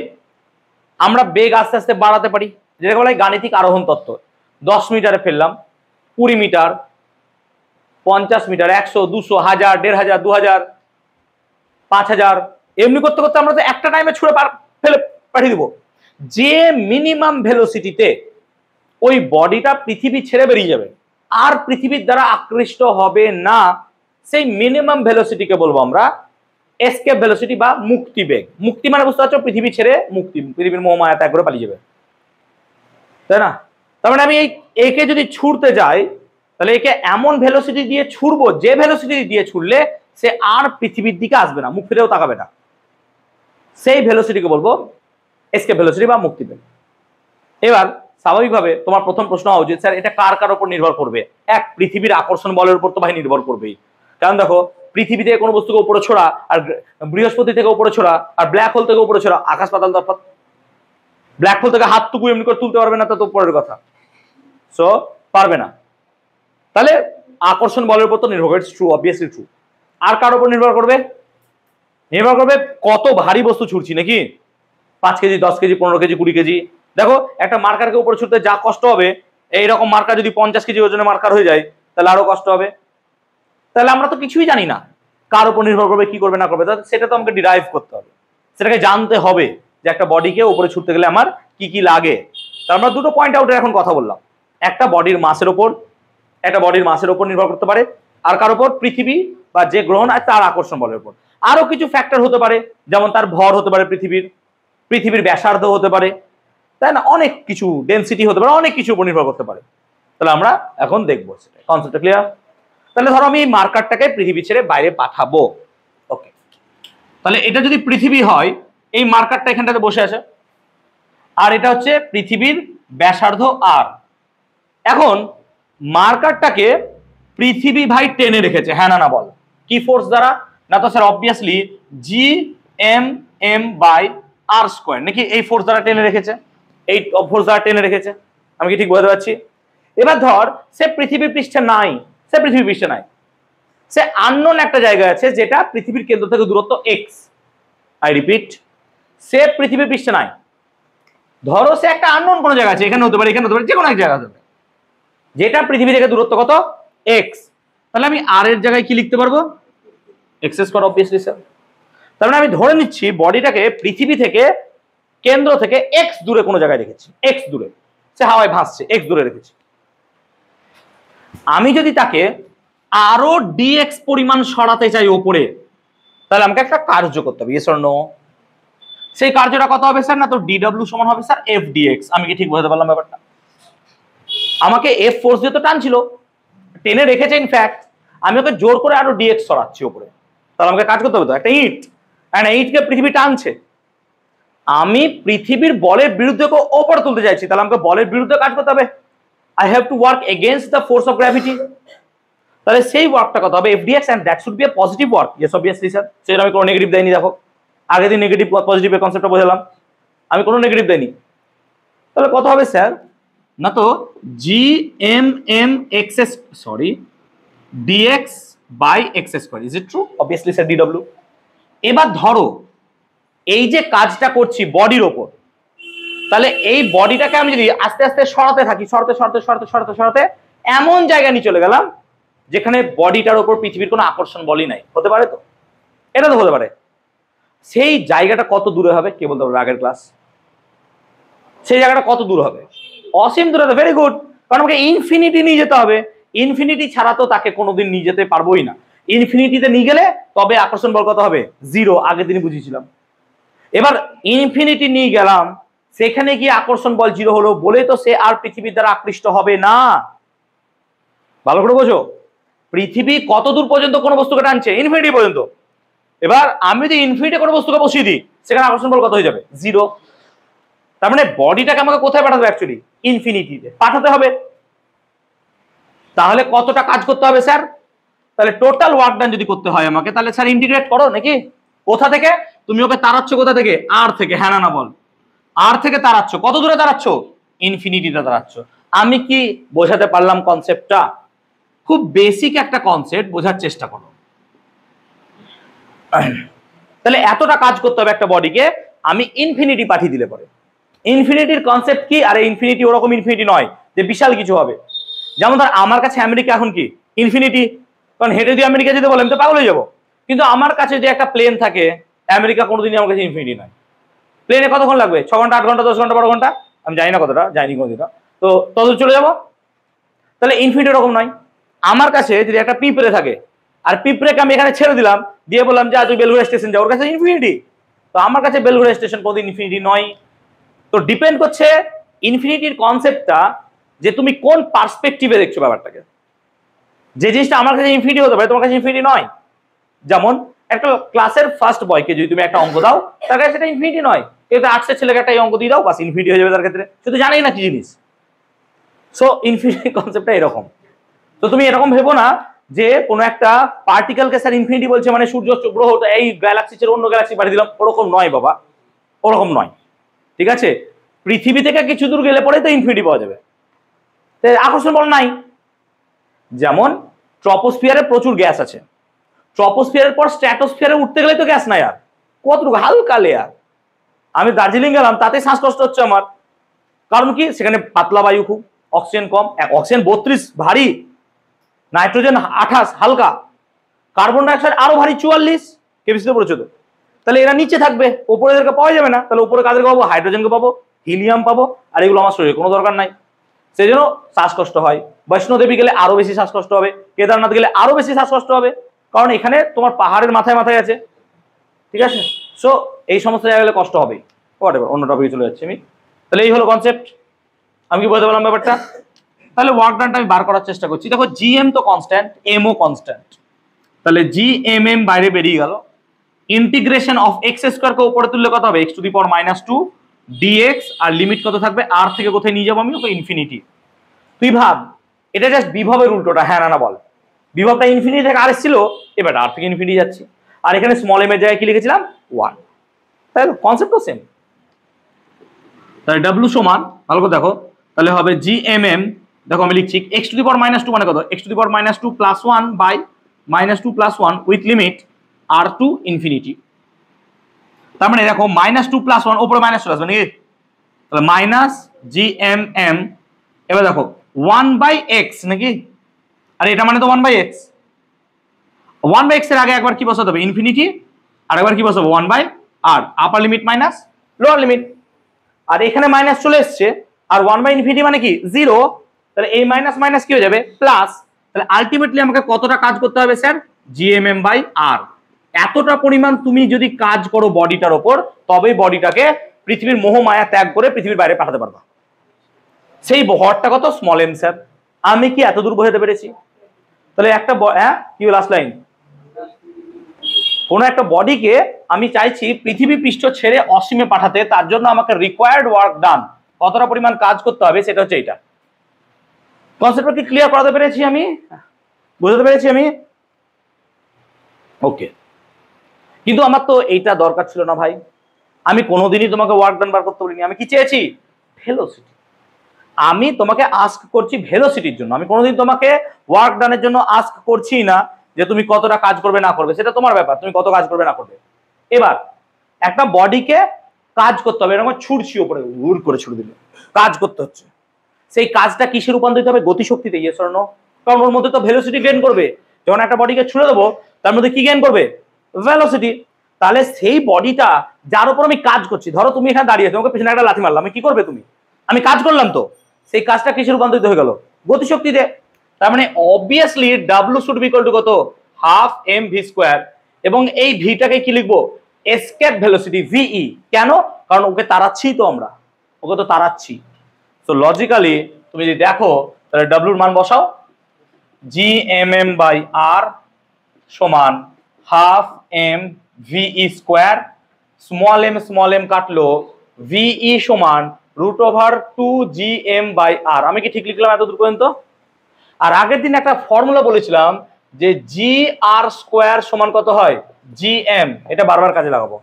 আমরা বেগ আস্তে আস্তে বাড়াতে পারি, যেটাকে বলা হয় গাণিতিক আরোহণ তত্ত্ব। 10 মিটারে ফেললাম, 20 মিটার, 50 মিটার, 100, 200, 1000, 1500, 2000, 5000, এমনি করতে করতে আমরা তো একটা টাইমে ছুড়ে ফেলে পাঠিয়ে দিব। যে মিনিমাম ভেলোসিটিতে ওই বডিটা পৃথিবী ছেড়ে বেরিয়ে যাবে, আর পৃথিবীর দ্বারা আকৃষ্ট হবে না, সেই মিনিমাম ভেলোসিটিকে বলবো আমরা এসকেপ ভেলোসিটি বা মুক্তি বেগ। মুক্তি মানে বুঝতে পারছো? পৃথিবী ছেড়ে মুক্তি, পৃথিবীর মোহমায়া ত্যাগ করে পালিয়ে যাবে, তাই না? তার মানে আমি একে যদি ছুড়তে যাই, তাহলে একে এমন ভেলোসিটি দিয়ে ছুড়বো, যে ভেলোসিটি দিয়ে ছুড়লে সে আর পৃথিবীর দিকে আসবে না, মুখ ফিরেও তাকাবে না। সেই ভেলোসিটিকে বলবো এসকেপ ভেলোসিটি বা মুক্তি বেগ। এবার স্বাভাবিকভাবে তোমার প্রথম প্রশ্ন হওয়া উচিত, স্যার এটা কার কার উপর নির্ভর করবে? এক, পৃথিবীর আকর্ষণ বলের উপর তো ভাই নির্ভর করবেই। কারণ দেখো, পৃথিবী থেকে কোনো বস্তুকে উপরে ছোড়া, আর বৃহস্পতি থেকে উপরে ছোড়া, আর ব্ল্যাক হোল থেকে উপরে ছোড়া, আকাশ পাতাল তফাৎ। ব্ল্যাক হোল থেকে হাতটুকু এমনি করে তুলতে পারবে না, তা তো উপরের কথা, সো পারবে না। তাহলে আকর্ষণ বলের উপর তো নির্ভর করে, ট্রু, অবভিয়াসলি ট্রু। আর কার উপর নির্ভর করবে? নির্ভর করবে কত ভারী বস্তু ছুড়ছি নাকি, 5 কেজি, 10 কেজি, 15 কেজি, 20 কেজি। দেখো একটা মার্কারকে উপরে ছুটতে যা কষ্ট হবে, এইরকম মার্কার যদি 50 কেজি ওজনের মার্কার হয়ে যায়, তাহলে আরো কষ্ট হবে। তাহলে আমরা তো কিছুই জানি না কার উপর নির্ভর করবে, কি করবে না করবে, সেটা তো আমাকে ডিরাইভ করতে হবে, সেটাকে জানতে হবে যে একটা বডিকে উপরে ছুটতে গেলে আমার কি কি লাগে। তার আমরা দুটো পয়েন্ট আউটের এখন কথা বললাম, একটা বডির মাসের ওপর, নির্ভর করতে পারে, আর কার উপর? পৃথিবী বা যে গ্রহণ আছে তার আকর্ষণ বলের উপর। আরো কিছু ফ্যাক্টর হতে পারে, যেমন তার ভর হতে পারে, পৃথিবীর ব্যাসার্ধ হতে পারে, তাই না? অনেক কিছু, ডেনসিটি হতে পারে, অনেক কিছু উপর নির্ভর করতে পারে। তাহলে আমরা এখন দেখবো, সেটা কনসেপ্টটা ক্লিয়ার? তাহলে ধরো আমি এই মার্কারটাকে পৃথিবী ছেড়ে বাইরে পাঠাবো, ওকে। তাহলে এটা যদি পৃথিবী হয়, এই মার্কারটা এখানটাতে বসে আছে, আর এটা হচ্ছে পৃথিবীর ব্যাসার্ধ আর, এখন মার্কারটাকে পৃথিবী ভাই টেনে রেখেছে, হ্যাঁ না না বল, কি ফোর্স দ্বারা? না তো sir obviously G M M by R square, নাকি এই ফোর্স দ্বারা টেনে রেখেছে, এই ফোর্স দ্বারা টেনে রেখেছে। আমি কি ঠিক বলতে পারছি? এবার ধর সে পৃথিবী পৃষ্ঠে নাই, সে পৃথিবী পৃষ্ঠে নাই, সে আননোন একটা জায়গায় আছে যেটা পৃথিবীর কেন্দ্র থেকে দূরত্ব এক্স। আই রিপিট, সে পৃথিবী পৃষ্ঠে নাই, ধরো সে একটা আননোন কোনো জায়গা আছে, এখানে হতে পারে, এখানে হতে পারে, যে কোনো এক জায়গা হতে পারে, যেটা পৃথিবী থেকে দূরত্ব কত? এক্স। তাহলে আমি আর এর জায়গায় কি লিখতে পারবো? X square obviously sir. তার মানে আমি ধরে নিচ্ছি বডিটাকে পৃথিবী থেকে কেন্দ্র থেকে এক্স দূরে কোনো জায়গায় রেখেছি, এক্স দূরে, সে হাওয়ায় ভাসছে, এক্স দূরে রেখেছি। আমি যদি তাকে আরো ডিএক্স পরিমাণ সরাতে চাই ওপরে, তাহলে আমাকে একটা কার্য করতে হবে, ইয়েস অর নো? সেই কার্যটা কত হবে স্যার? না তো ডিডব্লিউ সমান হবে স্যার এফ ডিএক্স। আমি কি ঠিক বুঝতে পারলাম ব্যাপারটা? আমাকে এফ ফোর্স দিয়ে তো টানছিল, টেনে রেখেছে ইনফ্যাক্ট, আমি ওকে জোর করে আরো ডিএক্স সরাচ্ছি উপরে, তাহলে আমাকে কাজ করতে হবে তো। একটা ইট, ইটকে পৃথিবী টানছে, আমি পৃথিবীর বলের বিরুদ্ধে ওপরে তুলতে চাইছি, তাহলে আমাকে বলের বিরুদ্ধে কাজ করতে হবে। I have to work against the force of gravity. তাহলে সেই ওয়ার্কটা কত হবে? F dx, and that should be a positive work. Yes obviously sir, সেটা আমি কোনো নেগেটিভ দেইনি। দেখো আগে দিন নেগেটিভ পজিটিভের কনসেপ্টটা বোঝালাম, আমি কোনো নেগেটিভ দেইনি। তাহলে কত হবে স্যার? না তো G M m x s, sorry, dx by x square, is it true? Obviously sir ডিডব্লিউ। এবার ধরো এই যে কাজটা করছি বডির ওপর, তাহলে এই বডিটাকে আমি যদি আস্তে আস্তে সরাতে থাকি, সরাতে সরাতে সরাতে সরাতে সরাতে এমন জায়গায় নিয়ে চলে গেলাম যেখানে বডিটার ওপর পৃথিবীর কোনো আকর্ষণ বলই নাই, হতে পারে তো? এটা তো হতে পারে। সেই জায়গাটা কত দূরে হবে কে বলতে পারবে? আগের ক্লাস, সেই জায়গাটা কত দূর হবে? অসীম দূরে। তো ভেরি গুড, কারণ আমাকে ইনফিনিটি নিয়ে যেতে হবে, ইনফিনিটি ছাড়া তো তাকে কোনোদিন নিয়ে যেতে পারবোই না। ইনফিনিটিতে নিয়ে গেলে তবে আকর্ষণ বল কত হবে? জিরো, আগের দিনই বুঝিয়েছিলাম। এবার ইনফিনিটি নিয়ে গেলাম, সেখানে গিয়ে আকর্ষণ বল জিরো হলো বলে তো সে আর পৃথিবীর দ্বারা আকৃষ্ট হবে না। ভালো করে বোঝো, পৃথিবী কত দূর পর্যন্ত কোনো বস্তুকে টানছে? ইনফিনিটি পর্যন্ত। এবার আমি যদি ইনফিনিটি কোনো বস্তুকে বসিয়ে দিই, সেখানে আকর্ষণ বল কত হয়ে যাবে? জিরো। তার মানে বডিটাকে আমাকে কোথায় পাঠাতে হবে? অ্যাকচুয়ালি ইনফিনিটিতে পাঠাতে হবে। তাহলে কতটা কাজ করতে হবে স্যার? তাহলে টোটাল ওয়ার্ক ডান যদি করতে হয় আমাকে, তাহলে স্যার ইন্টিগ্রেট করো নাকি? কোথা থেকে? তুমি ওকে তাড়াচ্ছ কোথা থেকে? আর থেকে, হ্যাঁ না বল? আর থেকে তাড়াচ্ছ, কত দূরে তাড়াচ্ছ? ইনফিনিটিতে তাড়াচ্ছ। আমি কি বোঝাতে পারলাম কনসেপ্টটা? খুব বেসিক একটা কনসেপ্ট, বোঝার চেষ্টা করো। তাহলে এতটা কাজ করতে হবে একটা বডিকে, আমি ইনফিনিটি পাঠিয়ে দিলে পরে। ইনফিনিটির কনসেপ্ট কি? আরে ইনফিনিটি ওরকম ইনফিনিটি নয় যে বিশাল কিছু হবে। যেমন ধর আমার কাছে আমেরিকা এখন কি ইনফিনিটি, কারণ হেঁটে দিয়ে আমেরিকা যেতে বলে আমি তো পাগল হয়ে যাবো। কিন্তু আমার কাছে যে একটা প্লেন থাকে, আমেরিকা কোনোদিনই আমার কাছে ইনফিনিটি নয়। প্লেনে কতক্ষণ লাগবে? 6 ঘন্টা, 8 ঘন্টা, 10 ঘন্টা, 12 ঘন্টা, আমি জানি না কতটা, যাইনি কোনোদিনও, তো তত চলে যাবো। তাহলে ইনফিনিটি ওরকম নয়। আমার কাছে যদি একটা পিঁপড়ে থাকে, আর পিঁপড়েকে আমি এখানে ছেড়ে দিলাম, দিয়ে বললাম যে তুই বেলঘড়িয়া স্টেশন যা, ওর কাছে ইনফিনিটি। তো আমার কাছে বেলঘড়িয়া স্টেশন কোনোদিন ইনফিনিটি নয়। তো ডিপেন্ড করছে ইনফিনিটির কনসেপ্টটা যে তুমি কোন পার্সপেক্টিভে দেখছো ব্যাপারটাকে। যে জিনিসটা আমার কাছে ইনফিনিটি হতে পারে তোমার কাছে ইনফিনিটি নয়। যেমন একটা ক্লাসের ফার্স্ট বয়কে যদি তুমি একটা অঙ্ক দাও, তার কাছে সেটা ইনফিনিটি নয়। কিন্তু আর্টসের ছেলেকে একটা অঙ্ক দিয়ে দাও, বাস ইনফিনিটি হয়ে যাবে তার ক্ষেত্রে, শুধু জানেই না কি জিনিস। সো ইনফিনিটি কনসেপ্টটা এরকম। তো তুমি এরকম ভেবো না যে কোনো একটা পার্টিকেলকে স্যার ইনফিনিটি বলছে মানে সূর্য গ্রহ এই গ্যালাক্সি ছেড়ে অন্য গ্যালাক্সি পাঠিয়ে দিলাম, ওরকম নয় বাবা, ওরকম নয়। ঠিক আছে, পৃথিবী থেকে কিছু দূর গেলে পরে তো ইনফিনিটি পাওয়া যাবে, আকর্ষণ বল নাই। যেমন ট্রপোস্ফিয়ারে প্রচুর গ্যাস আছে, ট্রপোস্ফিয়ারের পর স্ট্র্যাটোস্ফিয়ারে উঠতে গেলে তো গ্যাস নাই আর, কতটুকু হালকা লেয়ার। আমি দার্জিলিং গেলাম, তাতে শ্বাসকষ্ট হচ্ছে আমার, কারণ কি? সেখানে পাতলা বায়ু খুব, অক্সিজেন কম, অক্সিজেন 32 ভারী, নাইট্রোজেন 28 হালকা, কার্বন ডাইঅক্সাইড আরো ভারী 44 কেমিস্ট্রিতে পড়েছো তো। তাহলে এরা নিচে থাকবে, উপরে এদেরকে পাওয়া যাবে না। তাহলে উপরে কাদেরকে পাবো? হাইড্রোজেনকে পাবো, হিলিয়াম পাবো, আর এগুলো আমার শরীরে কোনো দরকার নাই, সেই জন্য শ্বাসকষ্ট হয়। বৈষ্ণোদেবী গেলে আরো বেশি শ্বাসকষ্ট হবে, কেদারনাথ গেলে আরো বেশি শ্বাসকষ্ট হবে, কারণ এখানে তোমার পাহাড়ের মাথায় মাথায় আছে। ঠিক আছে, সো এই সমস্ত জায়গায় গেলে কষ্ট হবেই। অন্য টপিকে চলে যাচ্ছি আমি। তাহলে এই হলো কনসেপ্ট, আমি কি বলতে পারলাম ব্যাপারটা? তাহলে ওয়ার্ক ডানটা আমি বার করার চেষ্টা করছি। দেখো জিএম তো কনস্ট্যান্ট, এমও কনস্ট্যান্ট, তাহলে জি এম এম বাইরে বেরিয়ে গেল। ইন্টিগ্রেশন অফ এক্স স্কোয়ারকে উপরে তুললে কত হবে? X to the power -2 dx, আর লিমিট কত থাকবে? আর থেকে কোথায় নিয়ে যাবো আমি? Okay infinity. তুই ভাব এটা জাস্ট বিভবের উল্টোটা, হ্যাঁ না বল। বিভবটা ইনফিনিটি থেকে আর ছিল, এবার আর থেকে ইনফিনিটি যাচ্ছে, আর এখানে স্মল এম এর জায়গায় কি লিখেছিলাম 1, তাই তো কনসেপ্ট তো সেম। তাহলে ডাব্লিউ সমান ভালো করে দেখো, তাহলে হবে জি এম এম, দেখো আমি লিখছি x টু দি পাওয়ার -2 মানে কত, x to the power -2 + 1 by -2 + 1 with limit r to infinity. তার মানে দেখো -2 + 1 উপরে মাইনাস চলে আসবে নাকি, তাহলে মাইনাস জি এম এম, এবার দেখো 1/x নাকি, আর এটা মানে তো 1/x, 1/x এর আগে একবার কি বসাতে হবে ইনফিনিটি, আর একবার কি বসাবো 1/r, upper limit minus lower limit, আর এখানে মাইনাস চলে এসছে, আর 1/∞ মানে কি 0, তাহলে এই মাইনাস মাইনাস কি হয়ে যাবে প্লাস, তাহলে আলটিমেটলি আমাকে কতটা কাজ করতে হবে স্যার, gmm/r, এতটা পরিমাণ তুমি যদি কাজ করো বডিটার ওপর, তবেই বডিটাকে পৃথিবীর মোহমায়া ত্যাগ করে পৃথিবীর বাইরে পাঠাতে পারবা। সেই ভরটা কত স্মল এম স্যার, আমি কি এত দূর বোঝাতে পেরেছি? তাহলে একটা হ্যাঁ কি লাস্ট লাইন, কোন একটা বডিকে আমি চাইছি পৃথিবী পৃষ্ঠ ছেড়ে অসীমে পাঠাতে, তার জন্য আমাকে রিকোয়ার্ড ওয়ার্ক ডান কতটা পরিমাণ কাজ করতে হবে, সেটা হচ্ছে এইটা। কনসেপ্টটা কি ক্লিয়ার করাতে পেরেছি আমি, বুঝতে পেরেছি আমি? ওকে, কিন্তু আমার তো এইটা দরকার ছিল না ভাই, আমি কোনোদিনই তোমাকে ওয়ার্ক ডান বার করতে বলিনি, আমি কি চেয়েছি ভেলোসিটি, আমি তোমাকে আস্ক করছি ভেলোসিটির জন্য, আমি কোনোদিন তোমাকে ওয়ার্ক ডানের জন্য আস্ক করছি না যে তুমি কতটা কাজ করবে না করবে, সেটা তোমার ব্যাপার, তুমি কত কাজ করবে না করবে। এবার একটা বডিকে কাজ করতে হবে, এরকম ছুটছি ওপরে উড় করে ছুড়ে দিলে কাজ করতে হচ্ছে, সেই কাজটা কিসে রূপান্তরিত হবে, গতিশক্তিতে, ইয়েস অর নো? কারণ ওর মধ্যে তো ভেলোসিটি গেইন করবে, যখন একটা বডিকে ছুড়ে দেবো তার মধ্যে কি গেইন করবে, ভেলোসিটি। তাহলে সেই বডিটা যার উপর আমি কাজ করছি, ধরো তুমি এখানে দাঁড়িয়ে তোমাকে পেছনে একটা লাথি মারলাম, আমি কি করবে তুমি, আমি কাজ করলাম তো, সেই কাজটা কিসে রূপান্তরিত হয়ে গেল, গতিশক্তিতে। তার মানে obviously W should be equal to কত, হাফ এম ভি স্কোয়ার, এবং এই ভিটাকে কি লিখবো, এসকেপ ভেলোসিটি ভিই, কেন, কারণ ওকে তাড়াচ্ছি তো আমরা, ওকে তো তাড়াচ্ছি। তো লজিক্যালি তুমি যদি দেখো তাহলে ডাব্লিউর মান বসাও, G M M by r সমান half m v e square, small m কাটলো, ভিই সমান √2gm/r। আমি কি ঠিক লিখলাম এত দূর পর্যন্ত? আর আগের দিন একটা ফর্মুলা বলেছিলাম যে জি আর স্কোয়ার সমান কত হয়, জিএম, এটা বারবার কাজে লাগাবো।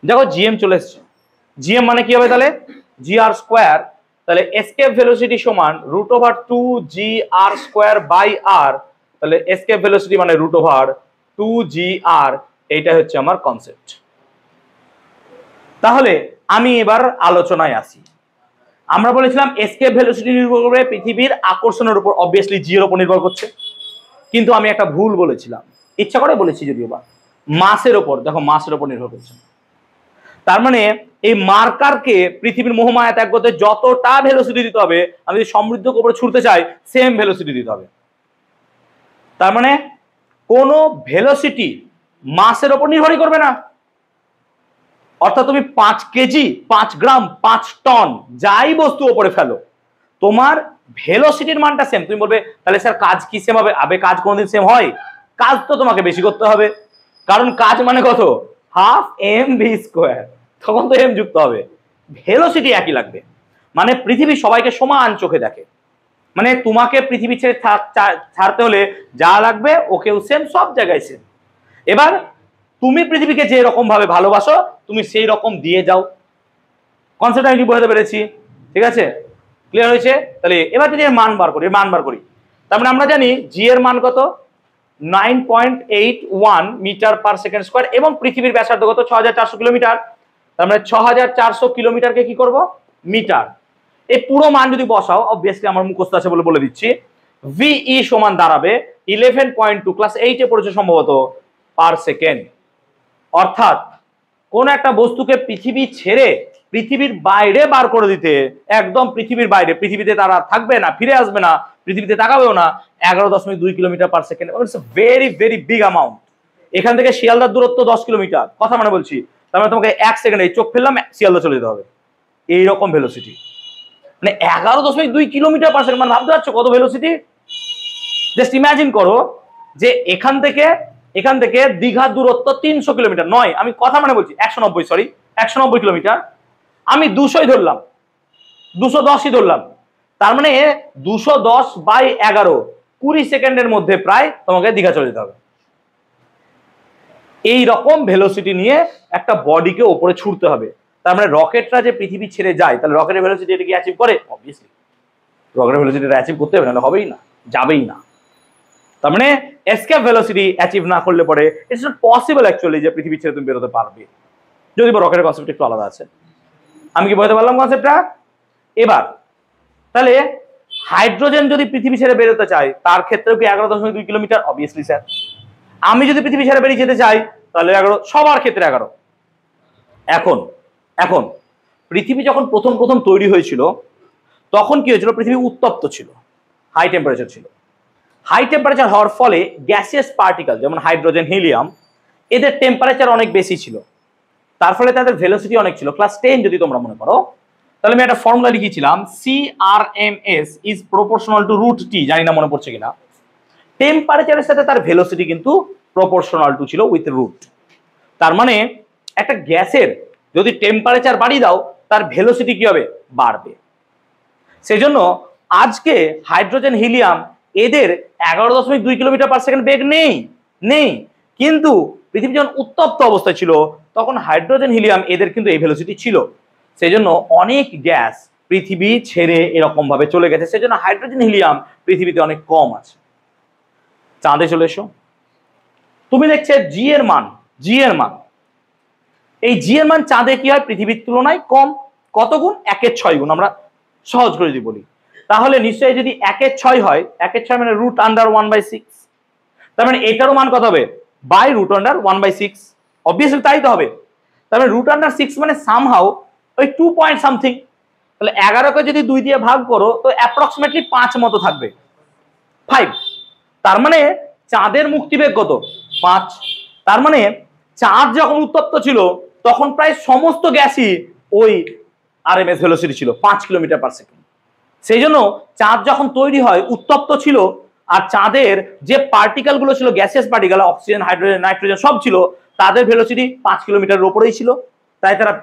দেখো জিএম চলে এসছে, জিএম মানে কি হবে তাহলে জি আর স্কোয়ার, তাহলে এসকেপ ভেলোসিটি সমান √2gr²/r, তাহলে এসকেপ ভেলোসিটি মানে √2gr, এইটা হচ্ছে আমার কনসেপ্ট। তাহলে আমি এবার আলোচনায় আসি। আমরা বলেছিলাম এসকেপ ভেলোসিটি নির্ভর করবে পৃথিবীর আকর্ষণের উপর, অবভিয়াসলি জি এর উপর নির্ভর করছে, কিন্তু আমি একটা ভুল বলেছিলাম, ইচ্ছা করে বলেছি যদিও বা, মাসের উপর, দেখো মাসের উপর নির্ভর করছে। তার মানে এই মার্কারকে পৃথিবীর মোহমায়া ত্যাগ করতে যতটা ভেলোসিটি দিতে হবে, আমি যদি সমৃদ্ধ উপরে ছুটতে চাই সেম ভেলোসিটি দিতে হবে। তার মানে কোনো ভেলোসিটি মাসের উপর নির্ভরই করবে না, অর্থাৎ তুমি 5 কেজি 5 গ্রাম 5 টন যাই বস্তু উপরে ফেলো, তোমার ভেলোসিটির মানটা সেম। তুমি বলবে তাহলে স্যার কাজ কি সেম হবে, আবে কাজ কোনোদিন সেম হয়, কাজ তো তোমাকে বেশি করতে হবে, কারণ কাজ মানে কত, হাফ এম ভি স্কোয়ার, তখন তো এম যুক্ত হবে, ভেলোসিটি একই লাগবে। মানে পৃথিবী সবাইকে সমান চোখে দেখে, মানে তোমাকে পৃথিবী ছেড়ে ছাড়তে হলে যা লাগবে ওকেও সেম, সব জায়গায় সেম। এবার তুমি পৃথিবীকে যে রকম ভাবে ভালোবাসো তুমি সেই রকম দিয়ে যাও। কনসেপ্ট আমি কি বোঝাতে পেরেছি? ঠিক আছে, ক্লিয়ার হয়েছে? তাহলে এবার যদি মান বার করি, তার মানে আমরা জানি জি এর মান কত, 9.81 মিটার পার সেকেন্ড স্কোয়ার, এবং পৃথিবীর ব্যাসার্ধ কত 6400 কিলোমিটার। তার মানে 6400 কিলোমিটারকে কি করব, মিটার। এই পুরো মান যদি বসাও, অবভিয়াসলি আমার মুখস্থ আছে বলে বলে দিচ্ছি, ভিই সমান দাঁড়াবে 11.2, ক্লাস 8-এ পড়েছে সম্ভবত, পার সেকেন্ড। অর্থাৎ কোন একটা বস্তুকে পৃথিবী ছেড়ে পৃথিবীর বাইরে বার করে দিতে, একদম পৃথিবীর বাইরে, পৃথিবীতে তারা থাকবে না, ফিরে আসবে না, পৃথিবীতে তাকাবেও না, 11.2 kilometre per second, it's a very very big amount. এখান থেকে শিয়ালদার দূরত্ব 10 কিলোমিটার, কথা মানে বলছি, তার মানে তোমাকে 1 সেকেন্ডে চোখ ফেললাম শিয়ালদা চলে যেতে হবে, এইরকম ভেলোসিটি, মানে 11.2 কিলোমিটার পার সেকেন্ড, মানে ভাবতে পারছো কত ভেলোসিটি? জাস্ট ইমাজিন করো যে এখান থেকে দীঘার দূরত্ব 300 কিলোমিটার নয়, আমি কথা মানে বলছি 190 কিলোমিটার, আমি 200ই ধরলাম, 210ই ধরলাম, তার মানে 210/11 20 সেকেন্ডের মধ্যে প্রায় তোমাকে দীঘা চলে যেতে হবে। এই রকম ভেলোসিটি নিয়ে একটা বডিকে উপরে ছুটতে হবে। তার মানে রকেটটা যে পৃথিবী ছেড়ে যায়, তাহলে রকেটের ভেলোসিটি এটা কি অ্যাচিভ করে? অবভিয়াসলি রকেটের ভেলোসিটি অ্যাচিভ করতে হবে, নাহলে হবেই না, যাবেই না। তার মানে এসকেপ ভেলোসিটি অ্যাচিভ না করলে পরে ইটস নট পসিবল অ্যাকচুয়ালি যে পৃথিবী ছেড়ে তুমি বেরোতে পারবে, যদি বা রকেটের কনসেপ্ট একটু আলাদা আছে। আমি কি বলতে পারলাম কনসেপ্টটা? এবার তাহলে হাইড্রোজেন যদি পৃথিবী ছেড়ে বেরোতে চায় তার ক্ষেত্রেও কি 11.2 কিলোমিটার? Obviously sir. আমি যদি পৃথিবী ছেড়ে বেরিয়ে যেতে চাই তাহলে 11, সবার ক্ষেত্রে 11। এখন এখন পৃথিবী যখন প্রথম প্রথম তৈরি হয়েছিল তখন কি হয়েছিল? পৃথিবী উত্তপ্ত ছিল, হাই টেম্পারেচার ছিল। হাই টেম্পারেচার হওয়ার ফলে গ্যাসিয়াস পার্টিকেল যেমন হাইড্রোজেন, হিলিয়াম, এদের টেম্পারেচার অনেক বেশি ছিল, তার ফলে তাদের ভেলোসিটি অনেক ছিল। ক্লাস 10 যদি তোমরা মনে করো, তাহলে আমি একটা ফর্মুলা লিখেছিলাম, CRMS is proportional to √T। জানি না মনে পড়ছে কিনা। টেম্পারেচারের সাথে তার ভেলোসিটি কিন্তু প্রপোর্শনাল টু ছিল উইথ √। তার মানে একটা গ্যাসের যদি টেম্পারেচার বাড়িয়ে দাও তার ভেলোসিটি কি হবে? বাড়বে। সেজন্য আজকে হাইড্রোজেন, হিলিয়াম এদের 11.2 কিলোমিটার পার সেকেন্ড বেগ নেই। কিন্তু পৃথিবী যখন উত্তপ্ত অবস্থায় ছিল তখন হাইড্রোজেন, হিলিয়াম এদের কিন্তু এই ভেলোসিটি ছিল। সেজন্য অনেক গ্যাস পৃথিবী ছেড়ে এরকম ভাবে চলে গেছে। সেজন্য হাইড্রোজেন, হিলিয়াম পৃথিবীতে অনেক কম আছে। চাঁদে চলে এসো, তুমি দেখছে জি এর মান, এই জি এর মান চাঁদে কি হয়? পৃথিবীর তুলনায় কম। কত গুণ? 1/6 গুণ। আমরা সহজ করে যদি বলি তাহলে নিশ্চয়ই যদি 1/6 হয়, 1/6 মানে √1/6, তার মানে এটারও মান কত হবে? বাই √1/6। অবভিয়াসলি তাই তো হবে। তার মানে √6 মানে সামহাউ ওই 2 পয়েন্ট সামথিং। তাহলে 11কে যদি 2 দিয়ে ভাগ করো তো অ্যাপ্রক্সিমেটলি 5 মতো থাকবে, 5। তার মানে চাঁদের মুক্তিবেগ কত? 5। তার মানে চাঁদ যখন উত্তপ্ত ছিল তখন প্রায় সমস্ত গ্যাসই ওই আরএমএস ভেলোসিটি ছিল 5 কিলোমিটার পার সেকেন্ড। সেই জন্য চাঁদ যখন তৈরি হয় উত্তপ্ত ছিল, আর চাঁদের যে পার্টিকেল গুলো ছিল gaseous particle, oxygen, hydrogen, nitrogen সব ছিল, তাদের ভেলোসিটি 5 কিলোমিটারের উপরেই ছিল। তাই তারা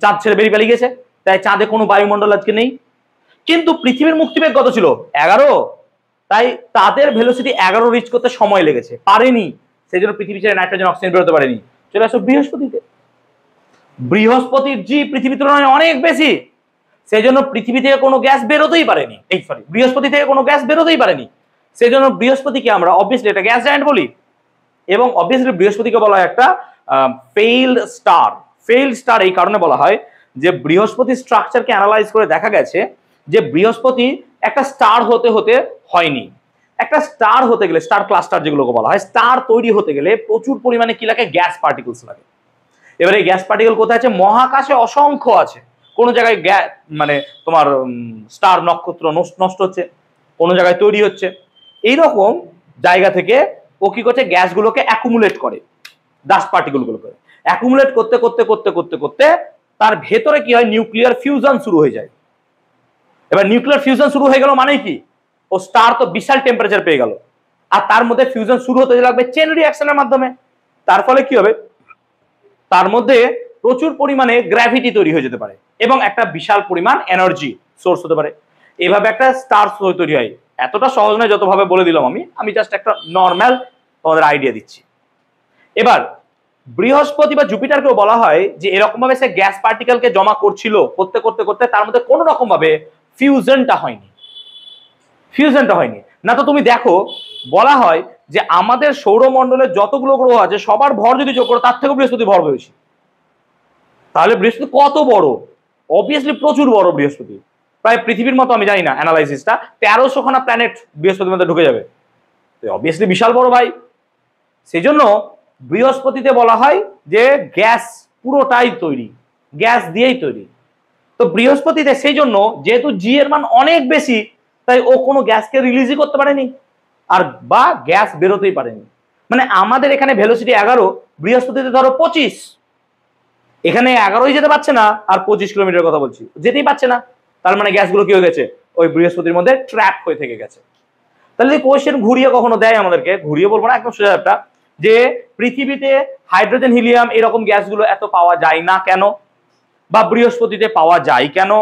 চাঁদ ছেড়ে বেরিয়ে পালিয়ে গেছে। তাই চাঁদে কোনো বায়ুমণ্ডল আজকে নেই। কিন্তু পৃথিবীর মুক্তিবেগ কত ছিল? 11। তাই তাদের ভেলোসিটি 11 রিচ করতে সময় লেগেছে, পারেনি। সেই জন্য পৃথিবী ছেড়ে নাইট্রোজেন, অক্সিজেন বেরোতে পারেনি। চলে আসো বৃহস্পতিতে। বৃহস্পতির জি পৃথিবীর তুলনায় অনেক বেশি। সেই জন্য পৃথিবী থেকে কোনো গ্যাস বেরোতেই পারেনি, বৃহস্পতি থেকে কোনো গ্যাস বেরোতেই পারেনি। সেই জন্য বৃহস্পতিকে আমরা অবভিয়াসলি একটা গ্যাস জায়ান্ট বলি, এবং অবভিয়াসলি বৃহস্পতিকে বলা হয় একটা ফেইল্ড স্টার। এই কারণে বলা হয় যে বৃহস্পতির স্ট্রাকচারকে অ্যানালাইজ করে দেখা গেছে যে বৃহস্পতি একটা স্টার হতে হতে হয়নি। একটা স্টার হতে গেলে, স্টার ক্লাস্টার যেগুলোকে বলা হয়, স্টার তৈরি হতে গেলে প্রচুর পরিমাণে কি লাগে? গ্যাস পার্টিকেলস লাগে। এবার এই গ্যাস পার্টিকেল কোথায় আছে? মহাকাশে অসংখ্য আছে। কোন জায়গায় মানে তোমার স্টার, নক্ষত্র নষ্ট হচ্ছে, কোন জায়গায় তৈরি হচ্ছে। এইরকম জায়গা থেকে ও কি করছে? গ্যাসগুলোকে অ্যাকুমুলেট করে, ডাস্ট পার্টিকেলগুলোকে অ্যাকুমুলেট করতে করতে করতে করতে করতে তার ভেতরে কি হয়? নিউক্লিয়ার ফিউশন শুরু হয়ে যায়। এবার নিউক্লিয়ার ফিউশন শুরু হয়ে গেল মানে কি? ও স্টার তো বিশাল টেম্পারেচার পেয়ে গেল, আর তার মধ্যে ফিউশন শুরু হতে লাগবে চেন রিঅ্যাকশনের মাধ্যমে। তার ফলে কি হবে? তার মধ্যে প্রচুর পরিমাণে গ্র্যাভিটি তৈরি হয়ে যেতে পারে এবং একটা বিশাল পরিমাণ এনার্জি সোর্স হতে পারে। এভাবে একটা স্টার তৈরি হয়। এতটা সহজ নয় যতভাবে বলে দিলাম আমি জাস্ট একটা নর্মাল তোমাদের আইডিয়া দিচ্ছি। এবার বৃহস্পতি বা জুপিটারকেও বলা হয় যে এরকম ভাবে সে গ্যাস পার্টিকেলকে জমা করছিল, করতে করতে করতে তার মধ্যে কোনো রকম ভাবে ফিউশনটা হয়নি। না তো তুমি দেখো, বলা হয় যে আমাদের সৌরমণ্ডলের যতগুলো গ্রহ আছে সবার ভর যদি যোগ করো তার থেকে বৃহস্পতি ভর বেশি। তাহলে বৃহস্পতি কত বড়? অবভিয়াসলি প্রচুর বড় বৃহস্পতি। প্রায় পৃথিবীর মতো, আমি জানি না অ্যানালাইসিসটা, 1300 খানা প্ল্যানেট বৃহস্পতির মধ্যে ঢুকে যাবে। অবভিয়াসলি বিশাল বড় ভাই। সেই জন্য বৃহস্পতিতে বলা হয় যে গ্যাস পুরোটাই তৈরি, গ্যাস দিয়েই তৈরি। তো বৃহস্পতিতে সেই জন্য যেহেতু জি এর মান অনেক বেশি, তাই ও কোনো গ্যাসকে রিলিজই করতে পারেনি, আর বা গ্যাস বেরোতেই পারেনি। মানে আমাদের এখানে ভেলোসিটি 11, বৃহস্পতিতে ধরো 25। এখানে 11ই যেতে পারছে না, আর 25 কিলোমিটার কথা বলছি, যেতেই পারছে না। তার মানে গ্যাসগুলো কি হয়ে গেছে? ওই বৃহস্পতির মধ্যে ট্র্যাপ হয়ে থেকে গেছে। তাহলে এই কোয়েশ্চেন ঘুরিয়ে কখনো দেয় আমাদেরকে, ঘুরিয়ে বলবো না, একদম সোজা একটা, যে পৃথিবীতে হাইড্রোজেন, হিলিয়াম এরকম গ্যাসগুলো এত পাওয়া যায় না কেন, বা বৃহস্পতিতে পাওয়া যায় কেন?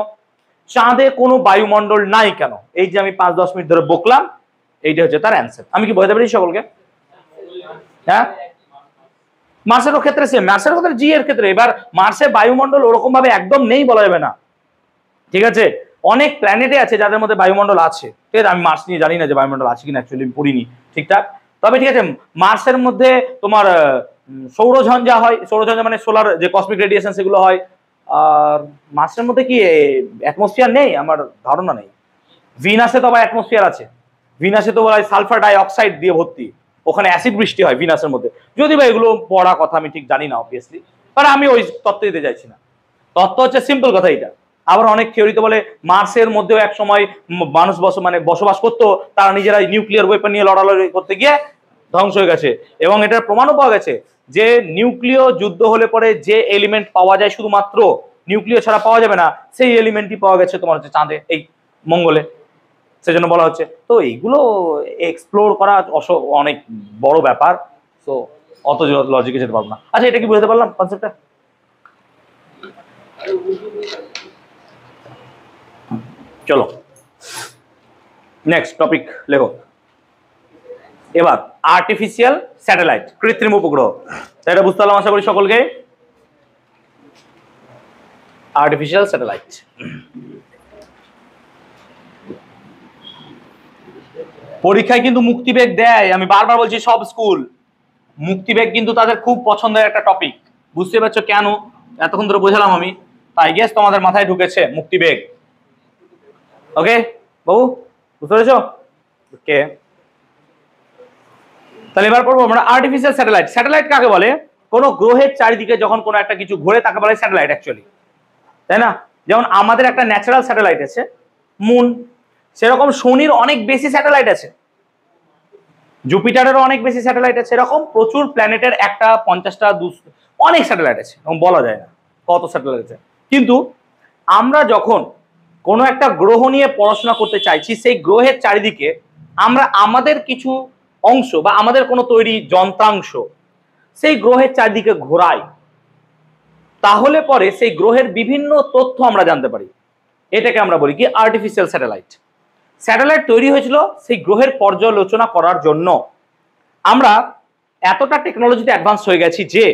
চাঁদে কোনো বায়ুমণ্ডল নাই কেন? এই যে আমি 5-10 মিনিট ধরে বকলাম, এইটা হচ্ছে তার অ্যান্সার। আমি কি বোঝাতে পেরেছি সকলকে? হ্যাঁ, মার্সের ক্ষেত্রে সেম, মার্সের ক্ষেত্রে জি এর ক্ষেত্রে। এবার মার্সে বায়ুমণ্ডল ওরকম ভাবে একদম নেই বলা যাবে না, ঠিক আছে? অনেক প্ল্যানেটে আছে যাদের মধ্যে বায়ুমণ্ডল আছে, ঠিক আছে? আমি মার্স নিয়ে জানি না যে বায়ুমণ্ডল আছে কিনা, অ্যাকচুয়ালি আমি পড়িনি ঠিকঠাক। তবে ঠিক আছে, মার্সের মধ্যে তোমার সৌরঝঞ্ঝা হয়, সৌরঝঞ্ঝা মানে সোলার যে কসমিক রেডিয়েশন সেগুলো হয়। আর মার্সের মধ্যে কি অ্যাটমসফিয়ার নেই? আমার ধারণা নেই। ভিনাসে তো আবার অ্যাটমসফিয়ার আছে, ভিনাসে তো বলা হয় সালফার ডাই অক্সাইড দিয়ে ভর্তি, ওখানে অ্যাসিড বৃষ্টি হয় ভিনাসের মধ্যে। যদি বা এগুলো পড়া কথা আমি ঠিক জানি না অবভিয়াসলি, কারণ আমি ওই তত্ত্ব দিতে চাইছি না। তত্ত্ব হচ্ছে সিম্পল কথা এটা। আবার অনেক থিওরিতে বলে মার্সের মধ্যেও এক সময় মানুষ বসবাস করতো, তারা নিজেরাই নিউক্লিয়ার ওয়েপন নিয়ে লড়ালড়ি করতে গিয়ে ধ্বংস হয়ে গেছে। এবং এটার প্রমাণও পাওয়া গেছে যে নিউক্লিয় যুদ্ধ হলে পরে যে এলিমেন্ট পাওয়া যায় শুধুমাত্র নিউক্লিয় ছাড়া পাওয়া যাবে না, সেই এলিমেন্টই পাওয়া গেছে তোমার হচ্ছে চাঁদে, এই মঙ্গলে। সেজন্য বলা হচ্ছে। তো এইগুলো এক্সপ্লোর করা অনেক বড় ব্যাপার, তো অত লজিকে যেতে পারবো না। আচ্ছা, এটা কি বুঝতে পারলাম কনসেপ্টটা? চলো নেক্সট টপিক লেখো। এবার আর্টিফিশিয়াল স্যাটেলাইট, কৃত্রিম উপগ্রহ। এটা বুঝতে পারলাম আশা করি সকলকে। আর্টিফিশিয়াল স্যাটেলাইট, পরীক্ষায় কিন্তু মুক্তিবেগ দেয়, আমি বারবার বলছি সব স্কুল। মুক্তিবেগ কিন্তু তাদের খুব পছন্দের একটা টপিক, বুঝতে পারছো কেন? এতক্ষণ ধরে বোঝালাম আমি, তাই গেস তোমাদের মাথায় ঢুকেছে মুক্তিবেগ। ওকে বাবু, বুঝতে পেরেছো? ওকে, তাহলে এবার পড়বো আমরা আর্টিফিশিয়াল স্যাটেলাইট। স্যাটেলাইট কাকে বলে? কোনো গ্রহের চারিদিকে যখন কোনো একটা কিছু ঘুরে তাকে বলে স্যাটেলাইট অ্যাকচুয়ালি, তাই না? যেমন আমাদের একটা ন্যাচারাল স্যাটেলাইট আছে মুন, সেরকম শনির অনেক বেশি স্যাটেলাইট আছে, জুপিটারেরও অনেক বেশি স্যাটেলাইট আছে। এরকম প্রচুর প্ল্যানেটের 1টা 50টা অনেক স্যাটেলাইট আছে, এবং বলা যায় না কত স্যাটেলাইট আছে। কিন্তু আমরা যখন কোনো একটা গ্রহ নিয়ে পড়াশোনা করতে চাইছি, সেই গ্রহের চারিদিকে আমরা আমাদের কিছু অংশ বা আমাদের কোনো তৈরি যন্ত্রাংশ সেই গ্রহের চারিদিকে ঘোরাই, তাহলে পরে সেই গ্রহের বিভিন্ন তথ্য আমরা জানতে পারি। এটাকে আমরা বলি কি আর্টিফিশিয়াল স্যাটেলাইট। স্যাটেলাইট তৈরি হয়েছিল সেই গ্রহের পর্যালোচনা করার জন্য। আমরা এতটা টেকনোলজিতে অ্যাডভান্স হয়ে গেছি যে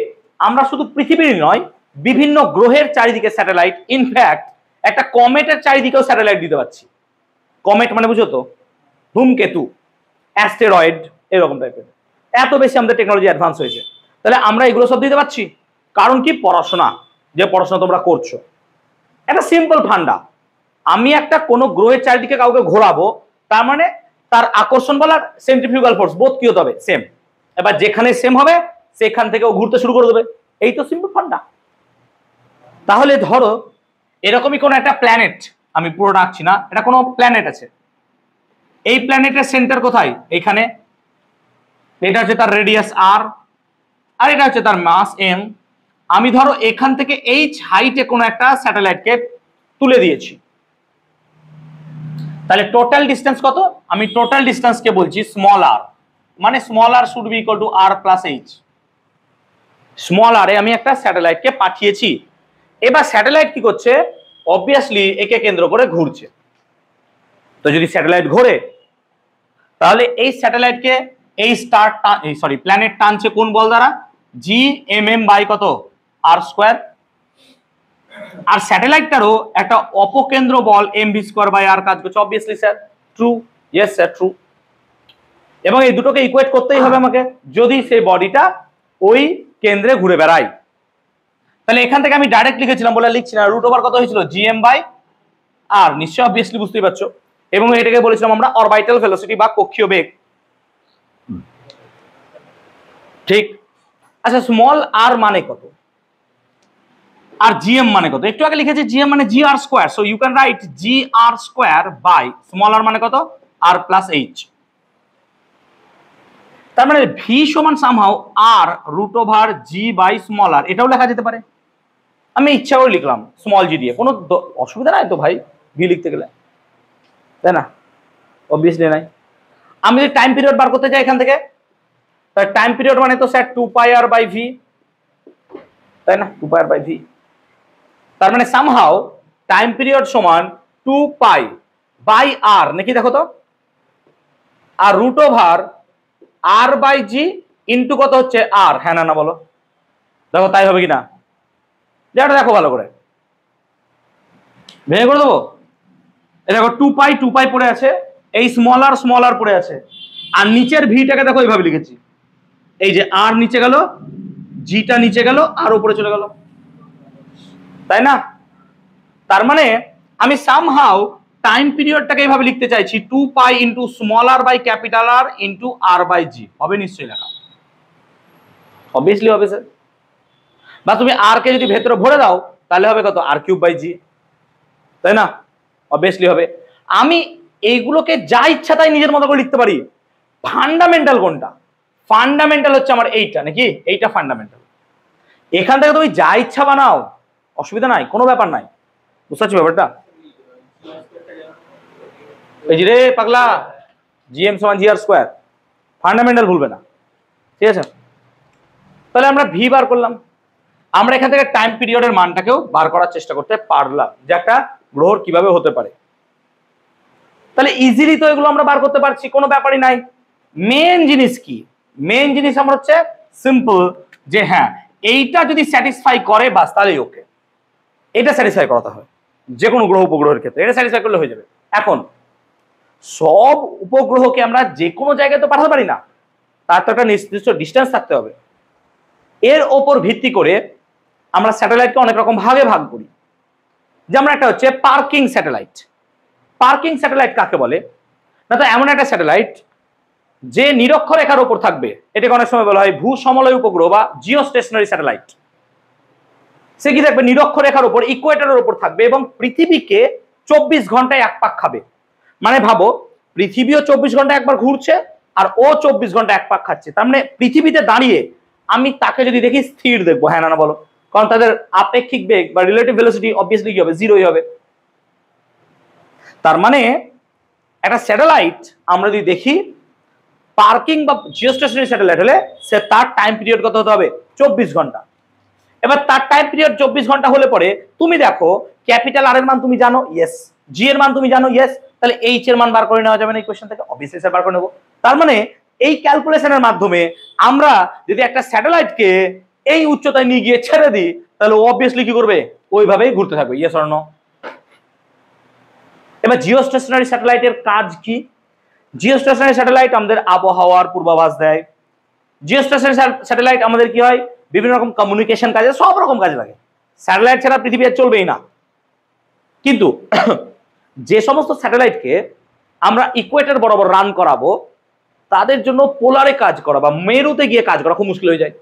আমরা শুধু পৃথিবীর নয়, বিভিন্ন গ্রহের চারিদিকে স্যাটেলাইট, ইনফ্যাক্ট একটা কমেটের চারিদিকেও স্যাটেলাইট দিতে পারছি। কমেট মানে বুঝো তো, ধূমকেতু, অ্যাস্টেরয়েড, এরকম টাইপের। এত বেশি আমাদের টেকনোলজি অ্যাডভান্স হয়েছে। তাহলে আমরা এগুলো সব দিতে পারছি কারণ কি? পড়াশোনা, যে পড়াশোনা তোমরা করছো। একটা সিম্পল ফান্ডা, আমি একটা কোনো গ্রহের চারিদিকে কাউকে ঘোরাবো, তার মানে তার আকর্ষণ বল আর সেন্ট্রিফিউগাল ফোর্স বোধ কি হতে হবে? সেম। এবার যেখানে সেম হবে সেখান থেকেও ঘুরতে শুরু করে দেবে, এই তো সিম্পল ফান্ডা। তাহলে ধরো এরকমই কোনো একটা প্ল্যানেট, আমি পুরো ডাকছি না, এটা কোনো প্ল্যানেট আছে, এই প্ল্যানেটের সেন্টার কোথায়? এখানে। এটা হচ্ছে তার রেডিয়াস আর, আর এটা হচ্ছে তার মাস এম। আমি ধরো এখান থেকে এইচ হাইটে কোনো একটা স্যাটেলাইটকে তুলে দিয়েছি, তাহলে টোটাল ডিস্টেন্স কত? আমি টোটাল ডিস্টেন্সকে বলছি স্মল আর, মানে small R should be equal to R plus H. Small R এ আমি একটা স্যাটেলাইটকে পাঠিয়েছি। এবার স্যাটেলাইট কি করছে? অবভিয়াসলি একে কেন্দ্র করে ঘুরছে। তো যদি স্যাটেলাইট ঘোরে, তাহলে এই স্যাটেলাইটকে এই প্ল্যানেট টানছে কোন বল দ্বারা? জি এম এম বাই কত? আর স্কোয়ার। আর স্যাটেলাইটটারও একটা অপকেন্দ্র বল এম ভি স্কোয়ার বাই আর কাজ করছে। Obviously sir true, yes sir true. এবং এই দুটোকে ইকুয়েট করতেই হবে আমাকে, যদি সেই বডিটা ওই কেন্দ্রে ঘুরে বেড়ায়। তাহলে এখান থেকে আমি ডাইরেক্ট লিখেছিলাম বলে লিখছি না, রুট ওভার কত হয়েছিল? জি এম বাই আর, নিশ্চয়ই অবভিয়াসলি বুঝতেই পারছো। এবং এটাকে বলেছিলাম আমরা অরবিটাল ভেলোসিটি বা কক্ষীয় বেগ, ঠিক? আচ্ছা, স্মল আর মানে কত আর জিএম মানে কত? একটু আগে লিখেছি জিএম মানে G R square, so you can write G R square by small আর মানে কত? R plus H. তার মানে ভি সমান somehow R root over G by small R, এটাও লেখা যেতে পারে। আমি ইচ্ছা করে লিখলাম স্মল জি দিয়ে, কোনো অসুবিধা নাই তো ভাই ভি লিখতে গেলে, তাই না? অবভিয়াসলি নাই। আমি যদি টাইম পিরিয়ড বার করতে চাই এখান থেকে, টাইম পিরিয়ড মানে তো sir 2 pi r by v, তাই না? 2 পাই আর বাই ভি। তার মানে সামহাও টাইম পিরিয়ড সমান 2 পাই বাই আর নাকি দেখো তো, আর √r/g ইন্টু কত হচ্ছে আর, হ্যাঁ না বলো, দেখো তাই হবে কিনা, যেটা দেখো ভালো করে ভেঙে করে দেবো। এই দেখো 2 পাই পড়ে আছে, এই স্মল আর পড়ে আছে, আর নিচের ভিটাকে দেখো এইভাবে লিখেছি, এই যে আর নিচে গেল, জিটা নিচে গেল, আর উপরে চলে গেল, তাই না? তার মানে আমি সামহাউ টাইম পিরিয়ডটাকে এইভাবে লিখতে চাইছি 2 pi into small r by capital R into r/g, হবে নিশ্চয়ই লেখা, অবভিয়াসলি হবে স্যার। বা তুমি আর কে যদি ভেতরে ভরে দাও তাহলে হবে কত, r³/g, তাই না? অবভিয়াসলি হবে। আমি এইগুলোকে যা ইচ্ছা তাই নিজের মতো করে লিখতে পারি। ফান্ডামেন্টাল কোনটা? ফান্ডামেন্টাল হচ্ছে আমার এইটা, নাকি এইটা ফান্ডামেন্টাল। এখান থেকে তুমি যা ইচ্ছা বানাও, অসুবিধা নাই, কোনো ব্যাপার নাই, বুঝতে পারছো ব্যাপারটা? এই যে রে পাগলা, gm = gr², ফান্ডামেন্টাল ভুলবে না, ঠিক আছে? তাহলে আমরা ভি বার করলাম, আমরা এখান থেকে টাইম পিরিয়ডের মানটাকেও বার করার চেষ্টা করতে পারলাম, যে একটা গ্রহর কিভাবে হতে পারে। তাহলে ইজিলি তো এগুলো আমরা বার করতে পারছি, কোনো ব্যাপারই নাই। মেন জিনিস কি? মেন জিনিস আমার হচ্ছে সিম্পল, যে হ্যাঁ এইটা যদি স্যাটিসফাই করে বাস তাহলেই ওকে, এটা স্যাটিসফাই করাতে হয় যে কোনো গ্রহ উপগ্রহের ক্ষেত্রে, এটা স্যাটিসফাই করলে হয়ে যাবে। এখন সব উপগ্রহকে আমরা যে কোনো জায়গায় তো পাঠাতে পারি না, তার তো একটা নির্দিষ্ট ডিস্টেন্স থাকতে হবে। এর ওপর ভিত্তি করে আমরা স্যাটেলাইটকে অনেক রকম ভাগে ভাগ করি, যেমন একটা হচ্ছে পার্কিং স্যাটেলাইট। পার্কিং স্যাটেলাইট কাকে বলে? না তো এমন একটা স্যাটেলাইট যে নিরক্ষরেখার উপর থাকবে, এটাকে অনেক সময় বলা হয় ভূসমলয় উপগ্রহ বা জিও স্টেশনারি স্যাটেলাইট। সে কি থাকবে? নিরক্ষরেখার উপর, ইকুয়েটরের উপর থাকবে এবং পৃথিবীকে 24 ঘন্টায় এক পাক খাবে। মানে ভাবো পৃথিবীও 24 ঘন্টা একবার ঘুরছে আর ও 24 ঘন্টা এক পাক খাচ্ছে। তার মানে পৃথিবীতে দাঁড়িয়ে আমি তাকে যদি দেখি স্থির দেখবো, হ্যাঁ না বলো? কারণ তাদের আপেক্ষিক বেগ বা রিলেটিভ ভেলোসিটি অবভিয়াসলি কি হবে? 0ই হবে। তার মানে একটা স্যাটেলাইট আমরা যদি দেখি পার্কিং বা জিওস্টেশনারি স্যাটেলাইট হলে সে তার টাইম পিরিয়ড কত হতে হবে? 24 ঘন্টা। এবার তার টাইম পিরিয়ড 24 ঘন্টা হলে পরে তুমি দেখো ক্যাপিটাল আর এর মান তুমি জানো, ইয়েস। জি এর মান তুমি জানো, ইয়েস। তাহলে এইচ এর মান বার করে নেওয়া যাবে না এই কোশ্চেন থেকে? অবভিয়াসলি স্যার বার করে নেব। তার মানে এই ক্যালকুলেশনের মাধ্যমে আমরা যদি একটা স্যাটেলাইটকে এই উচ্চতায় নিয়ে গিয়ে ছেড়ে দিই তাহলে অবভিয়াসলি কি করবে? ওইভাবেই ঘুরতে থাকবে, ইয়েস অর নো? এবার জিওস্টেশনারি স্যাটেলাইটের কাজ কি? জিওস্টেশনারি স্যাটেলাইট আমাদের আবহাওয়ার পূর্বাভাস দেয়। জিওস্টেশনারি স্যাটেলাইট আমাদের কি হয়? বিভিন্ন রকম কমিউনিকেশন কাজে, সব রকম কাজে লাগে। স্যাটেলাইট ছাড়া পৃথিবী আর চলবেই না। কিন্তু যে সমস্ত স্যাটেলাইটকে আমরা ইকুয়েটর বরাবর রান করাবো তাদের জন্য পোলারে কাজ করা বা মেরুতে গিয়ে কাজ করা খুব মুশকিল হয়ে যায়।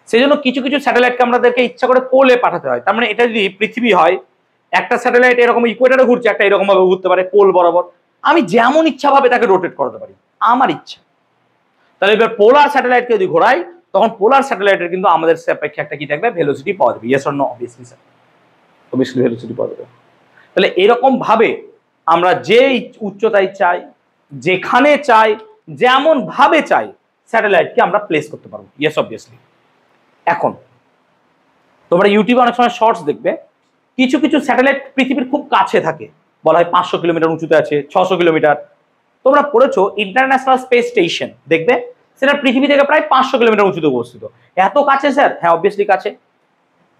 সেই জন্য কিছু কিছু স্যাটেলাইটকে আমাদেরকে ইচ্ছা করে পোলে পাঠাতে হয়। তার মানে এটা যদি পৃথিবী হয়, একটা স্যাটেলাইট এরকম ইকুয়েটরে ঘুরছে, একটা এরকম ভাবে ঘুরতে পারে পোল বরাবর, আমি যেমন ইচ্ছা ভাবে তাকে রোটেট করতে পারি, আমার ইচ্ছা। তাহলে এবার পোলার স্যাটেলাইটকে যদি ঘোরাই তখন পোলার স্যাটেলাইটের কিন্তু আমাদের সাপেক্ষে একটা কি থাকবে? ভেলোসিটি পাওয়া যাবে, yes or no? Obviously sir, obviously velocity পাওয়া যাবে। তাহলে এরকম ভাবে আমরা যে উচ্চতায় চাই, যেখানে চাই, যেমন ভাবে চাই স্যাটেলাইটকে আমরা প্লেস করতে পারবো, ইয়েস অবভিয়াসলি। এখন তোমরা ইউটিউবে অনেক সময় শর্টস দেখবে, কিছু কিছু স্যাটেলাইট পৃথিবীর খুব কাছে থাকে, বলা হয় 500 কিলোমিটার উঁচুতে আছে, 600 কিলোমিটার। তোমরা পড়েছো ইন্টারন্যাশনাল স্পেস স্টেশন, দেখবে সেটা পৃথিবী থেকে প্রায় 500 কিলোমিটার উঁচুতে অবস্থিত। এত কাছে স্যার? হ্যাঁ অবভিয়াসলি কাছে।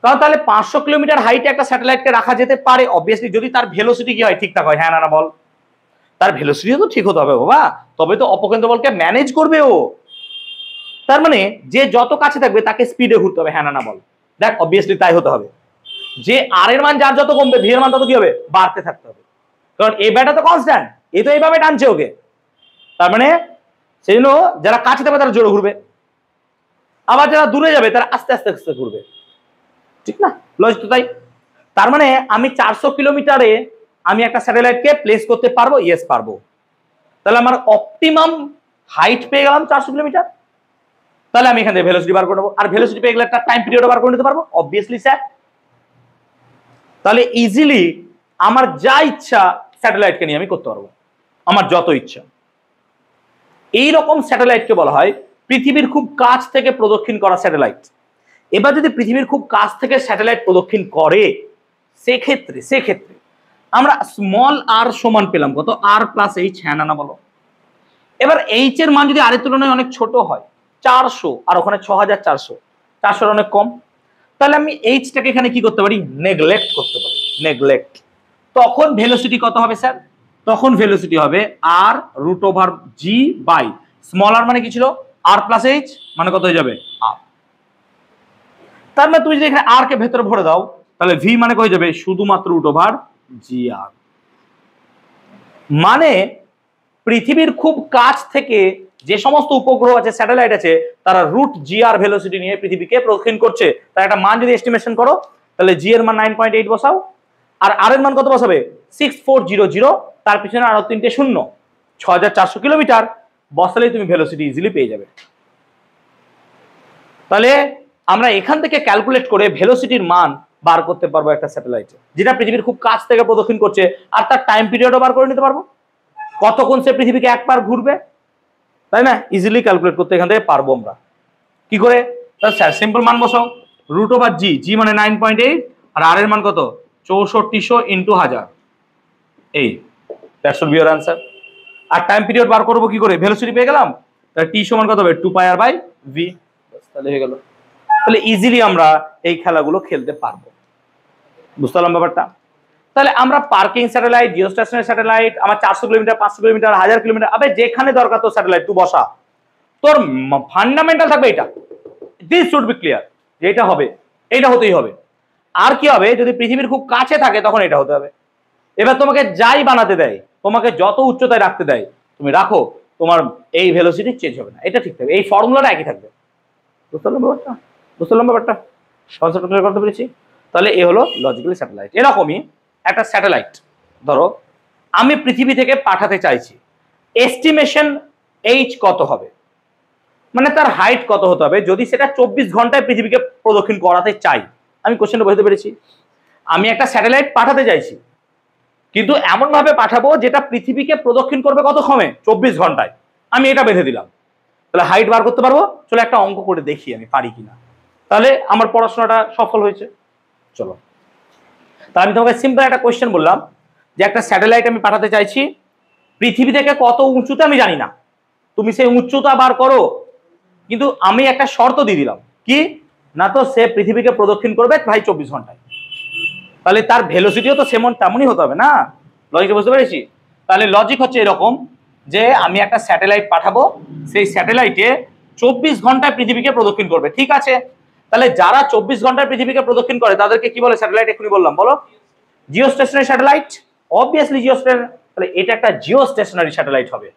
কারণ তাহলে 500 কিলোমিটার হাইটে একটা স্যাটেলাইটকে রাখা যেতে পারে অবভিয়াসলি, যদি তার ভেলোসিটি কি হয়? ঠিকঠাক হয়, হ্যাঁ না বল? তার ভেলোসিটি তো ঠিক হতে হবে বাবা, তবে তো অপকেন্দ্র বলকে ম্যানেজ করবে ও। তার মানে যে যত কাছে থাকবে তাকে স্পিডে ঘুরতে হবে, হ্যাঁ না বল? দেখ অবভিয়াসলি তাই হতে হবে। যে আর এর মান যার যত কমবে ভি এর মান তত কি হবে? বাড়তে থাকতে হবে। কারণ এই ব্যাটা তো কনস্ট্যান্ট, এ তো এইভাবে টানছে ওকে। তার মানে সেই জন্য যারা কাছে থাকবে তারা জোরে ঘুরবে, আবার যারা দূরে যাবে তারা আস্তে আস্তে আস্তে ঘুরবে, ঠিক না? লজিক তো তাই। তার মানে আমি 400 কিলোমিটারে আমি একটা স্যাটেলাইটকে প্লেস করতে পারবো, ইয়েস পারবো। তাহলে আমার অপটিমাম হাইট পেয়ে গেলাম 400 কিলোমিটার। তাহলে আমি এখান থেকে ভেলোসিটি বার করে নেবো, আর ভেলোসিটি পেয়ে গেলে একটা টাইম পিরিয়ড বার করে নিতে পারবো, অবভিয়াসলি স্যার। তাহলে ইজিলি আমার যা ইচ্ছা স্যাটেলাইটকে নিয়ে আমি করতে পারবো, আমার যত ইচ্ছা। এইরকম স্যাটেলাইটকে বলা হয় পৃথিবীর খুব কাছ থেকে প্রদক্ষিণ করা স্যাটেলাইট। এবার যদি পৃথিবীর খুব কাছ থেকে স্যাটেলাইট প্রদক্ষিণ করে সেক্ষেত্রে আমরা স্মল আর সমান পেলাম কত, আর প্লাস এইচ, হ্যাঁ না বলো। এবার এইচ এর মান যদি আর এর তুলনায় অনেক ছোট হয়, 400, আর ওখানে 6400, 400 অনেক কম, তাহলে আমি এইচটাকে এখানে কি করতে পারি, নেগলেক্ট করতে পারি, নেগলেক্ট। তখন ভেলোসিটি কত হবে স্যার, তখন ভেলোসিটি হবে R root over G by small আর মানে কি ছিল, আর প্লাস এইচ, মানে কত হয়ে যাবে আর। তার মানে তুমি যদি এখানে আর কে ভেতরে ভরে দাও, তাহলে ভি মানে হয়ে যাবে শুধুমাত্র রুট ওভার জি আর। মানে পৃথিবীর খুব কাছ থেকে যে সমস্ত উপগ্রহ আছে, স্যাটেলাইট আছে, তারা রুট জি আর ভেলোসিটি নিয়ে পৃথিবীকে প্রদক্ষিণ করছে। তার একটা মান যদি এস্টিমেশন করো, তাহলে জি এর মান 9.8 বসাও, আর আর এর মান কত বসাবে 6400, তার পিছনে আরো 3টে শূন্য, 6400 কিলোমিটার বসালেই তুমি ভেলোসিটি ইজিলি পেয়ে যাবে। তাহলে আমরা এখান থেকে ক্যালকুলেট করে ভেলোসিটির মান বার করতে পারবো একটা স্যাটেলাইটে, যেটা পৃথিবীর খুব কাছ থেকে প্রদক্ষিণ করছে, আর তার টাইম পিরিয়ডও বার করে নিতে পারবো, কতক্ষণ সে পৃথিবীকে একবার ঘুরবে, তাই না? ইজিলি ক্যালকুলেট করতে এখান থেকে পারবো আমরা। কি করে, তাহলে স্যার সিম্পল মান বসাও, রুট ওভার জি, জি মানে 9.8, আর আর এর মান কত 6400 ইন্টু 1000, এই that should be your answer. আর টাইম পিরিয়ড বার করবো কি করে, ভেলোসিটি পেয়ে গেলাম, তাহলে টি সমান কত হবে 2 পাই আর বাই ভি, তাহলে হয়ে গেল। তাহলে ইজিলি আমরা এই খেলাগুলো খেলতে পারবো, বুঝতে পারলাম ব্যাপারটা। তাহলে আমরা পার্কিং স্যাটেলাইট, জিওস্টেশনারি স্যাটেলাইট, আমার 400 কিলোমিটার, 500 কিলোমিটার, 1000 কিলোমিটার, আবে যেখানে দরকার তো স্যাটেলাইট তুই বসা, তোর ফান্ডামেন্টাল থাকবে এটা, দিস শুড বি ক্লিয়ার, যে এটা হবে, এটা হতেই হবে। আর কি হবে, যদি পৃথিবীর খুব কাছে থাকে তখন এটা হতে হবে। এবার তোমাকে যাই বানাতে দেয়, তোমাকে যত উচ্চতায় রাখতে দেয়, তুমি রাখো, তোমার এই ভেলোসিটি চেঞ্জ হবে না, এটা ঠিক থাকবে, এই ফর্মুলাটা একই থাকবে। বুঝতে পারলাম ব্যাপারটা, বুঝতে পারলাম ব্যাপারটা, কনসেপ্ট ক্লিয়ার করতে পেরেছি। তাহলে এ হলো লজিক্যালি স্যাটেলাইট। এরকমই একটা স্যাটেলাইট ধরো আমি পৃথিবী থেকে পাঠাতে চাইছি, এস্টিমেশন এইচ কত হবে, মানে তার হাইট কত হতে হবে যদি সেটা 24 ঘন্টায় পৃথিবীকে প্রদক্ষিণ করাতে চাই। আমি কোশ্চেনটা বুঝতে পেরেছি, আমি একটা স্যাটেলাইট পাঠাতে চাইছি, কিন্তু এমন ভাবে পাঠাবো যেটা পৃথিবীকে প্রদক্ষিণ করবে কত ক্ষমে, 24 ঘন্টায়, আমি এটা বেঁধে দিলাম। তাহলে হাইট বার করতে পারবো, চলো একটা অঙ্ক করে দেখি আমি পারি কিনা, তাহলে আমার পড়াশোনাটা সফল হয়েছে। চলো, তাহলে আমি তোমাকে সিম্পল একটা কোয়েশ্চেন বললাম যে একটা স্যাটেলাইট আমি পাঠাতে চাইছি, পৃথিবী থেকে কত উঁচুতে আমি জানি না, তুমি সেই উচ্চতা বার করো, কিন্তু আমি একটা শর্ত দিয়ে দিলাম কি না, তো সে পৃথিবীকে প্রদক্ষিণ করবে ভাই 24 ঘন্টায়, তাহলে তার ভেলোসিটিও তো তেমনই হতে হবে না, লজিকটা বুঝতে পেরেছি। তাহলে লজিক হচ্ছে এরকম যে আমি একটা স্যাটেলাইট পাঠাবো, সেই স্যাটেলাইটে 24 ঘন্টায় পৃথিবীকে প্রদক্ষিণ করবে, ঠিক আছে। তাহলে যারা 24 ঘন্টায় পৃথিবীকে প্রদক্ষিণ করে তাদেরকে কি বলে স্যাটেলাইট, এখনই বললাম, বলো জিওস্টেশনারি স্যাটেলাইট, অবভিয়াসলি জিওস্টেশনারি, তাহলে এটা একটা জিওস্টেশনারি স্যাটেলাইট হবে।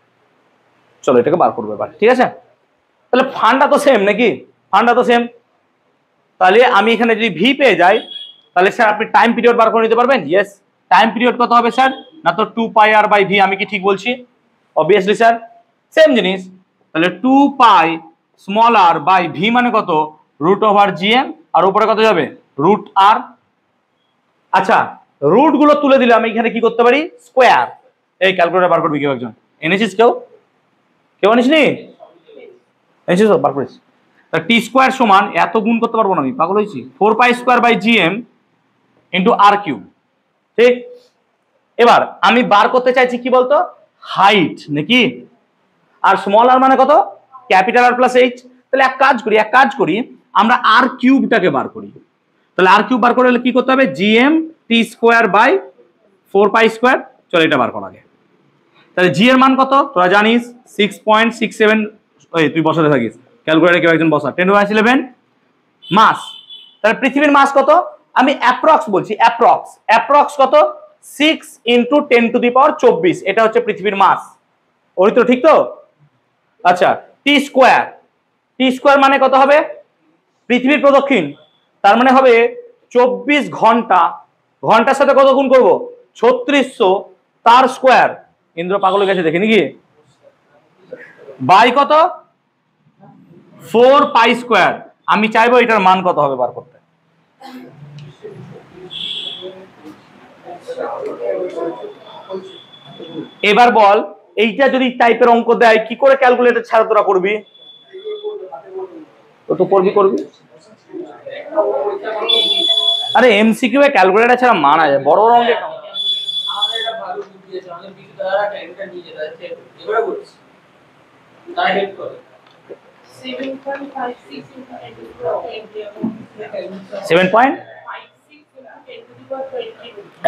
চলো এটাকে বার করবো এবার, ঠিক আছে। তাহলে ফান্ডটা তো সেম নাকি, ফান্ডটা তো সেম, তাহলে আমি এখানে যদি ভি পেয়ে যাই, তাহলে স্যার আপনি টাইম পিরিয়ড বার করে নিতে পারবেন। ইয়েস, টাইম পিরিয়ড কত হবে স্যার, না তো 2 পাই আর বাই ভি, আমি কি ঠিক বলছি, অবভিয়াসলি স্যার সেম জিনিস। তাহলে 2 pi small r by v মানে কত, রুট ওভার জি এম, আর উপরে কত যাবে রুট আর। আচ্ছা, রুট গুলো তুলে দিলে আমি এখানে কি করতে পারি, স্কোয়ার। এই ক্যালকুলেটর বার করবি কেউ একজন, এনেছিস কেউ, কেউ আনিস নি, এনেছিস বার করিস। টি স্কোয়ার সমান এত গুণ করতে পারবো না, আমি পাগল হয়েছি, 4 pi square by G M into r cube, ঠিক। এবার আমি বার করতে চাইছি কি বলতো, হাইট নাকি, আর স্মল আর মানে কত, ক্যাপিটাল আর প্লাস এইচ। তাহলে এক কাজ করি আমরা আর কিউবটাকে বার করি। তাহলে আর কিউব বার করে কি করতে হবে, G M T square by 4 pi square, চলো এটা বার করা আগে। তাহলে জি এর মান কত তোরা জানিস, 6.67, ওই তুই বসাতে থাকিস, ক্যালকুলেটরে কেউ একজন বসা, 10^11 মাস। তাহলে পৃথিবীর মাস কত, আমি অ্যাপ্রক্স বলছি, অ্যাপ্রক্স কত, 6 ইন্টু 10^24, এটা হচ্ছে পৃথিবীর মাস, ওই তো ঠিক তো। আচ্ছা, টি স্কোয়ার মানে কত হবে, পৃথিবীর প্রদক্ষিণ, তার মানে হবে 24 ঘন্টা, ঘন্টার সাথে কত গুণ করবো 3600, তার স্কোয়ার, ইন্দ্র পাগল হয়ে গেছে দেখে নাকি, বাই কত 4 পাই স্কোয়ার। আমি চাইবো এটার মান কত হবে বার করতে, এবার বল এইটা যদি টাইপের অঙ্ক দেয় কি করে ক্যালকুলেটর ছাড়া তোরা করবি, তো করবি আরে এমসিকিউ এ ক্যালকুলেটর ছাড়া মানা যায়, বড় বড় অঙ্কে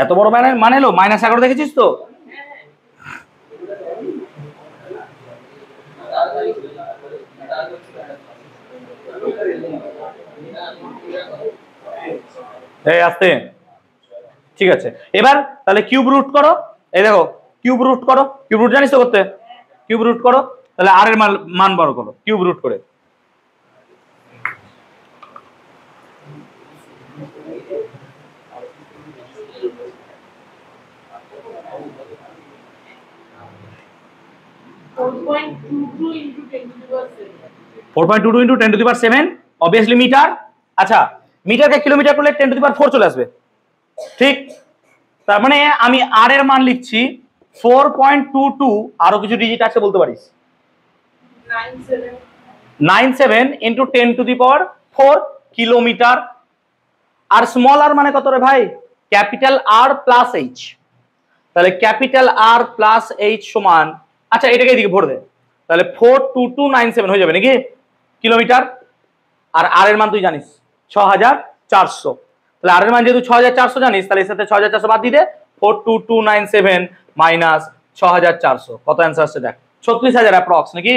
এত বড় মানে এলো -11 দেখেছিস তো? এই আসতে ঠিক আছে। এবার তাহলে কিউব রুট করো। এই দেখো কিউব রুট করো, কিউব রুট জানিস তো করতে, কিউব রুট করো। তাহলে আর এর মান বার করো কিউব রুট করে। Obviously metre. আচ্ছা মিটারকে কিলোমিটার করলে 10⁴ চলে আসবে, ঠিক? তার মানে আমি আর এর মান লিখছি 4.22, আরো কিছু ডিজিট আছে বলতে পারিস? 97 ইন্টু 10⁴ কিলোমিটার। আর স্মল আর মানে কত রে ভাই? Capital R plus H. তাহলে ক্যাপিটাল আর প্লাস এইচ সমান, আচ্ছা এটাকে এদিকে ভরে দে, তাহলে 42297 হয়ে যাবে নাকি কিলোমিটার। আর আর এর মান তুই জানিস 6400। তাহলে আর এর মান যেহেতু 6400 জানিস, তাহলে এর সাথে 6400 বাদ দিয়ে দে। 42297 মাইনাস 6400 কত অ্যান্সার আসছে দেখ? 36000 অ্যাপ্রক্স নাকি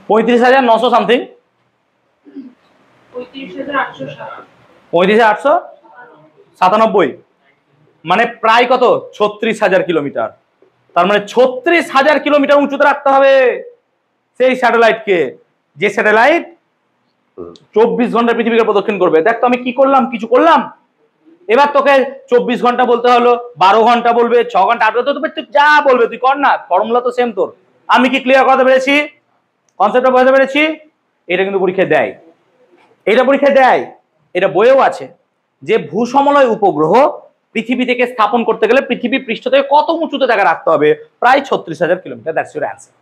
35900 সামথিং, 35897, মানে প্রায় কত 36000 কিলোমিটার। তার মানে 36000 কিলোমিটার উঁচুতে রাখতে হবে সেই স্যাটেলাইটকে, যে স্যাটেলাইট 24 ঘন্টা পৃথিবীকে প্রদক্ষিণ করবে। দেখ তো আমি কি করলাম, কিছু করলাম? এবার তোকে 24 ঘন্টা বলতে হলো, 12 ঘন্টা বলবে, 6 ঘন্টা, 8 ঘন্টা, তুই যা বলবে তুই কর না, ফর্মুলা তো সেম তোর। আমি কি ক্লিয়ার করতে পেরেছি? কনসেপ্টটা বুঝতে পেরেছি? এটা কিন্তু পরীক্ষায় দেয়, এটা পরীক্ষায় দেয়, এটা বইয়েও আছে যে ভূসমলয় উপগ্রহ পৃথিবী থেকে স্থাপন করতে গেলে পৃথিবী পৃষ্ঠ থেকে কত উঁচুতে তাকে রাখতে হবে? প্রায় 36000 কিলোমিটার। That's your answer.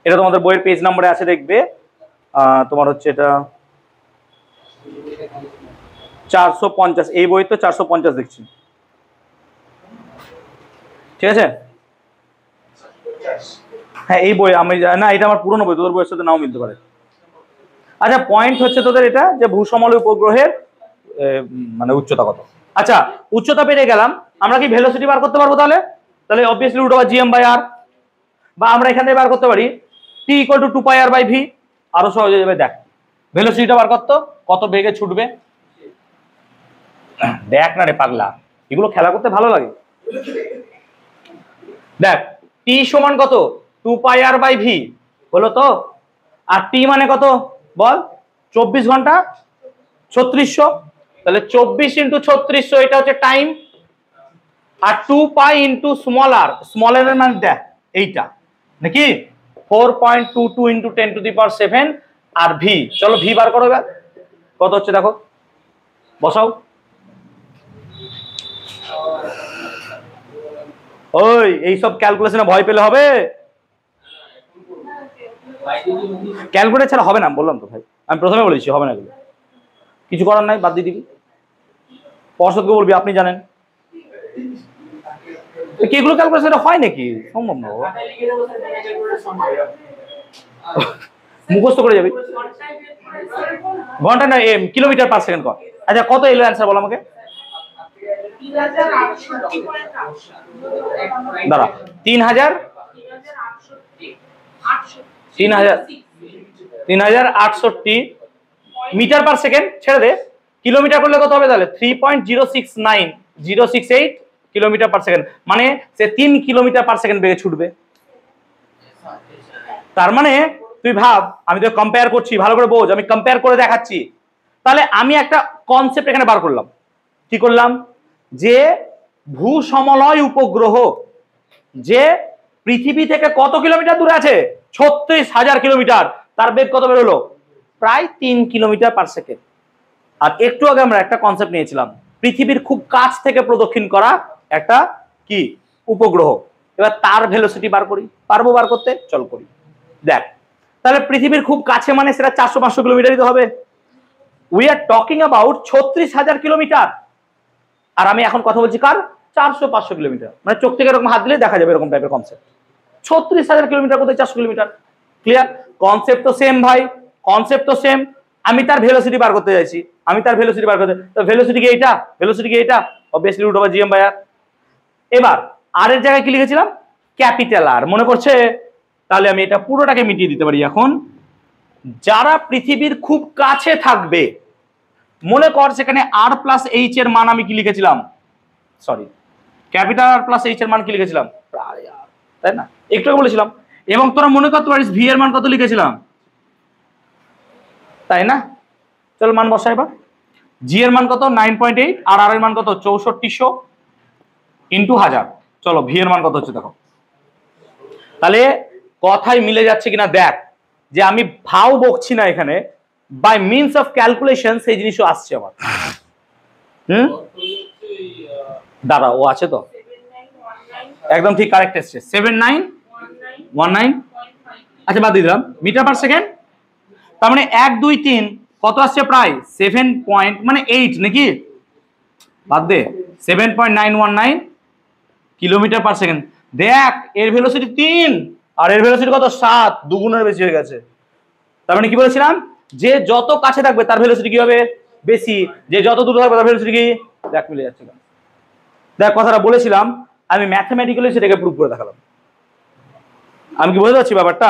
এটা তোমাদের বইয়ের পেজ নম্বরে আছে, দেখবে তোমার হচ্ছে এটা 450, এই বই তো 450 দেখছি, ঠিক আছে? হ্যাঁ এই বই আমি না, এটা আমার পুরনো বই, তোদের বইয়ের সাথে নাও মিলতে পারে। আচ্ছা পয়েন্ট হচ্ছে তোদের এটা যে ভূসমলয় উপগ্রহের মানে উচ্চতা কত। আচ্ছা উচ্চতা পেয়ে গেলাম, আমরা কি ভেলোসিটি বার করতে পারবো? তাহলে তাহলে অবভিয়াসলি √gm/r, বা আমরা এখান থেকে বার করতে পারি t = 2πr/v। আরো সহজ হয়ে যাবে। দেখ ভেলোসিটিটা বার করতো, কত বেগে ছুটবে। দেখ না রে পাগলা, এগুলো খেলা করতে ভালো লাগে। দেখ t সমান কত 2πr/v হলো তো, আর t মানে কত বল? 24 ঘন্টা 3600, তাহলে 24 × 3600 এটা হচ্ছে টাইম। আর 2π × স্মল আর এর মানে দেখ এইটা নাকি 4.22 × 10⁷, আর v, চলো v বার করো এবার কত হচ্ছে দেখো, বসাও। ওই এইসব ক্যালকুলেশনে ভয় পেলে হবে? ক্যালকুলেটর ছাড়া হবে না, বললাম তো ভাই, আমি প্রথমে বলেছি হবে না, এগুলো কিছু করার নাই, বাদ দিয়ে দিবি। পর্ষদকে বলবি আপনি জানেন কি এগুলো ক্যালকুলেশন হয় নাকি, সম্ভব না, মুখস্থ করে যাবি। ঘন্টা না কিলোমিটার/সেকেন্ড কর। আচ্ছা কত এলো অ্যান্সার বল আমাকে? দাঁড়া 3068 মিটার/সেকেন্ড ছেড়ে দে, কিলোমিটার করলে কত হবে তাহলে? 3.069068 কিলোমিটার/সেকেন্ড, মানে সে 3 কিলোমিটার/সেকেন্ড বেগে ছুটবে। তার মানে তুই ভাব, আমি তো কম্পেয়ার করছি, ভালো করে বোঝ, আমি কম্পেয়ার করে দেখাচ্ছি। তাহলে আমি একটা কনসেপ্ট এখানে বার করলাম, কি করলাম? যে ভূসমলয় উপগ্রহ যে পৃথিবী থেকে কত কিলোমিটার দূরে আছে? 36000 কিলোমিটার, তার বেগ কত বেরোলো? প্রায় 3 কিলোমিটার/সেকেন্ড। আর একটু আগে আমরা একটা কনসেপ্ট নিয়েছিলাম, পৃথিবীর খুব কাছ থেকে প্রদক্ষিণ করা একটা কি উপগ্রহ। এবার তার ভেলোসিটি বার করি, পারবো বার করতে? চল করি। দেখ তাহলে পৃথিবীর খুব কাছে মানে সেটা 400-500 কিলোমিটারই তো হবে। We are talking about 36000 kilometre. আর আমি এখন কথা বলছি কার? 400-500 কিলোমিটার, মানে চোখ থেকে এরকম হাত দিলে দেখা যাবে এরকম টাইপের কনসেপ্ট। 36,000 কিলোমিটার কোথায় 400 কিলোমিটার? ক্লিয়ার? কনসেপ্ট তো সেম ভাই, কনসেপ্ট তো সেম। আমি তার ভেলোসিটি বার করতে চাইছি, তো ভেলোসিটি কি এইটা? Obviously √gm/r। এবার আর এর জায়গায় কি লিখেছিলাম? ক্যাপিটাল আর, মনে পড়ছে? তাহলে আমি এটা পুরোটাকে মিটিয়ে দিতে পারি এখন। যারা পৃথিবীর খুব কাছে থাকবে, মনে কর সেখানে r প্লাস এইচ এর মান আমি কি লিখেছিলাম? Sorry, capital R plus H এর মান কি লিখেছিলাম? প্রায় r, তাই না? একটু আগে বলেছিলাম। এবং তোরা মনে করতে পারিস ভি এর মান কত লিখেছিলাম, তাই না? চল মান বসা এবার। জি এর মান কত? 9.8, আর আর এর মান কত? 6400 ইন্টু 1000। চলো ভি এর মান কত হচ্ছে দেখো। তাহলে কথাই মিলে যাচ্ছে কিনা দেখ, যে আমি ভাও বকছি না এখানে, বাই মিনস অফ ক্যালকুলেশন সেই জিনিসও আসছে আমার। দাদা ও আছে তো, একদম ঠিক কারেক্ট এসছে, 7919। আচ্ছা বাদ দিয়ে দিলাম, মিটার পার সেকেন্ড। তার মানে 1 2 3 কত আসছে? প্রায় 7 পয়েন্ট, মানে 8 নাকি? বাদ দে, 7.919 কিলোমিটার পার সেকেন্ড। দেখ এর ভেলোসিটি 3 আর এর ভেলোসিটি কত? 7, দুগুণের বেশি হয়ে গেছে। তার মানে কি বলেছিলাম? যে যত কাছে থাকবে তার ভেলোসিটি কি হবে? বেশি। যে যত দূরে থাকবে তার ভেলোসিটি কি? দেখ মিলে যাচ্ছে। দেখ কথাটা বলেছিলাম, আমি ম্যাথমেটিক্যালি সেটাকে প্রুভ করে দেখালাম। আমি কি বুঝতে পারছি ব্যাপারটা?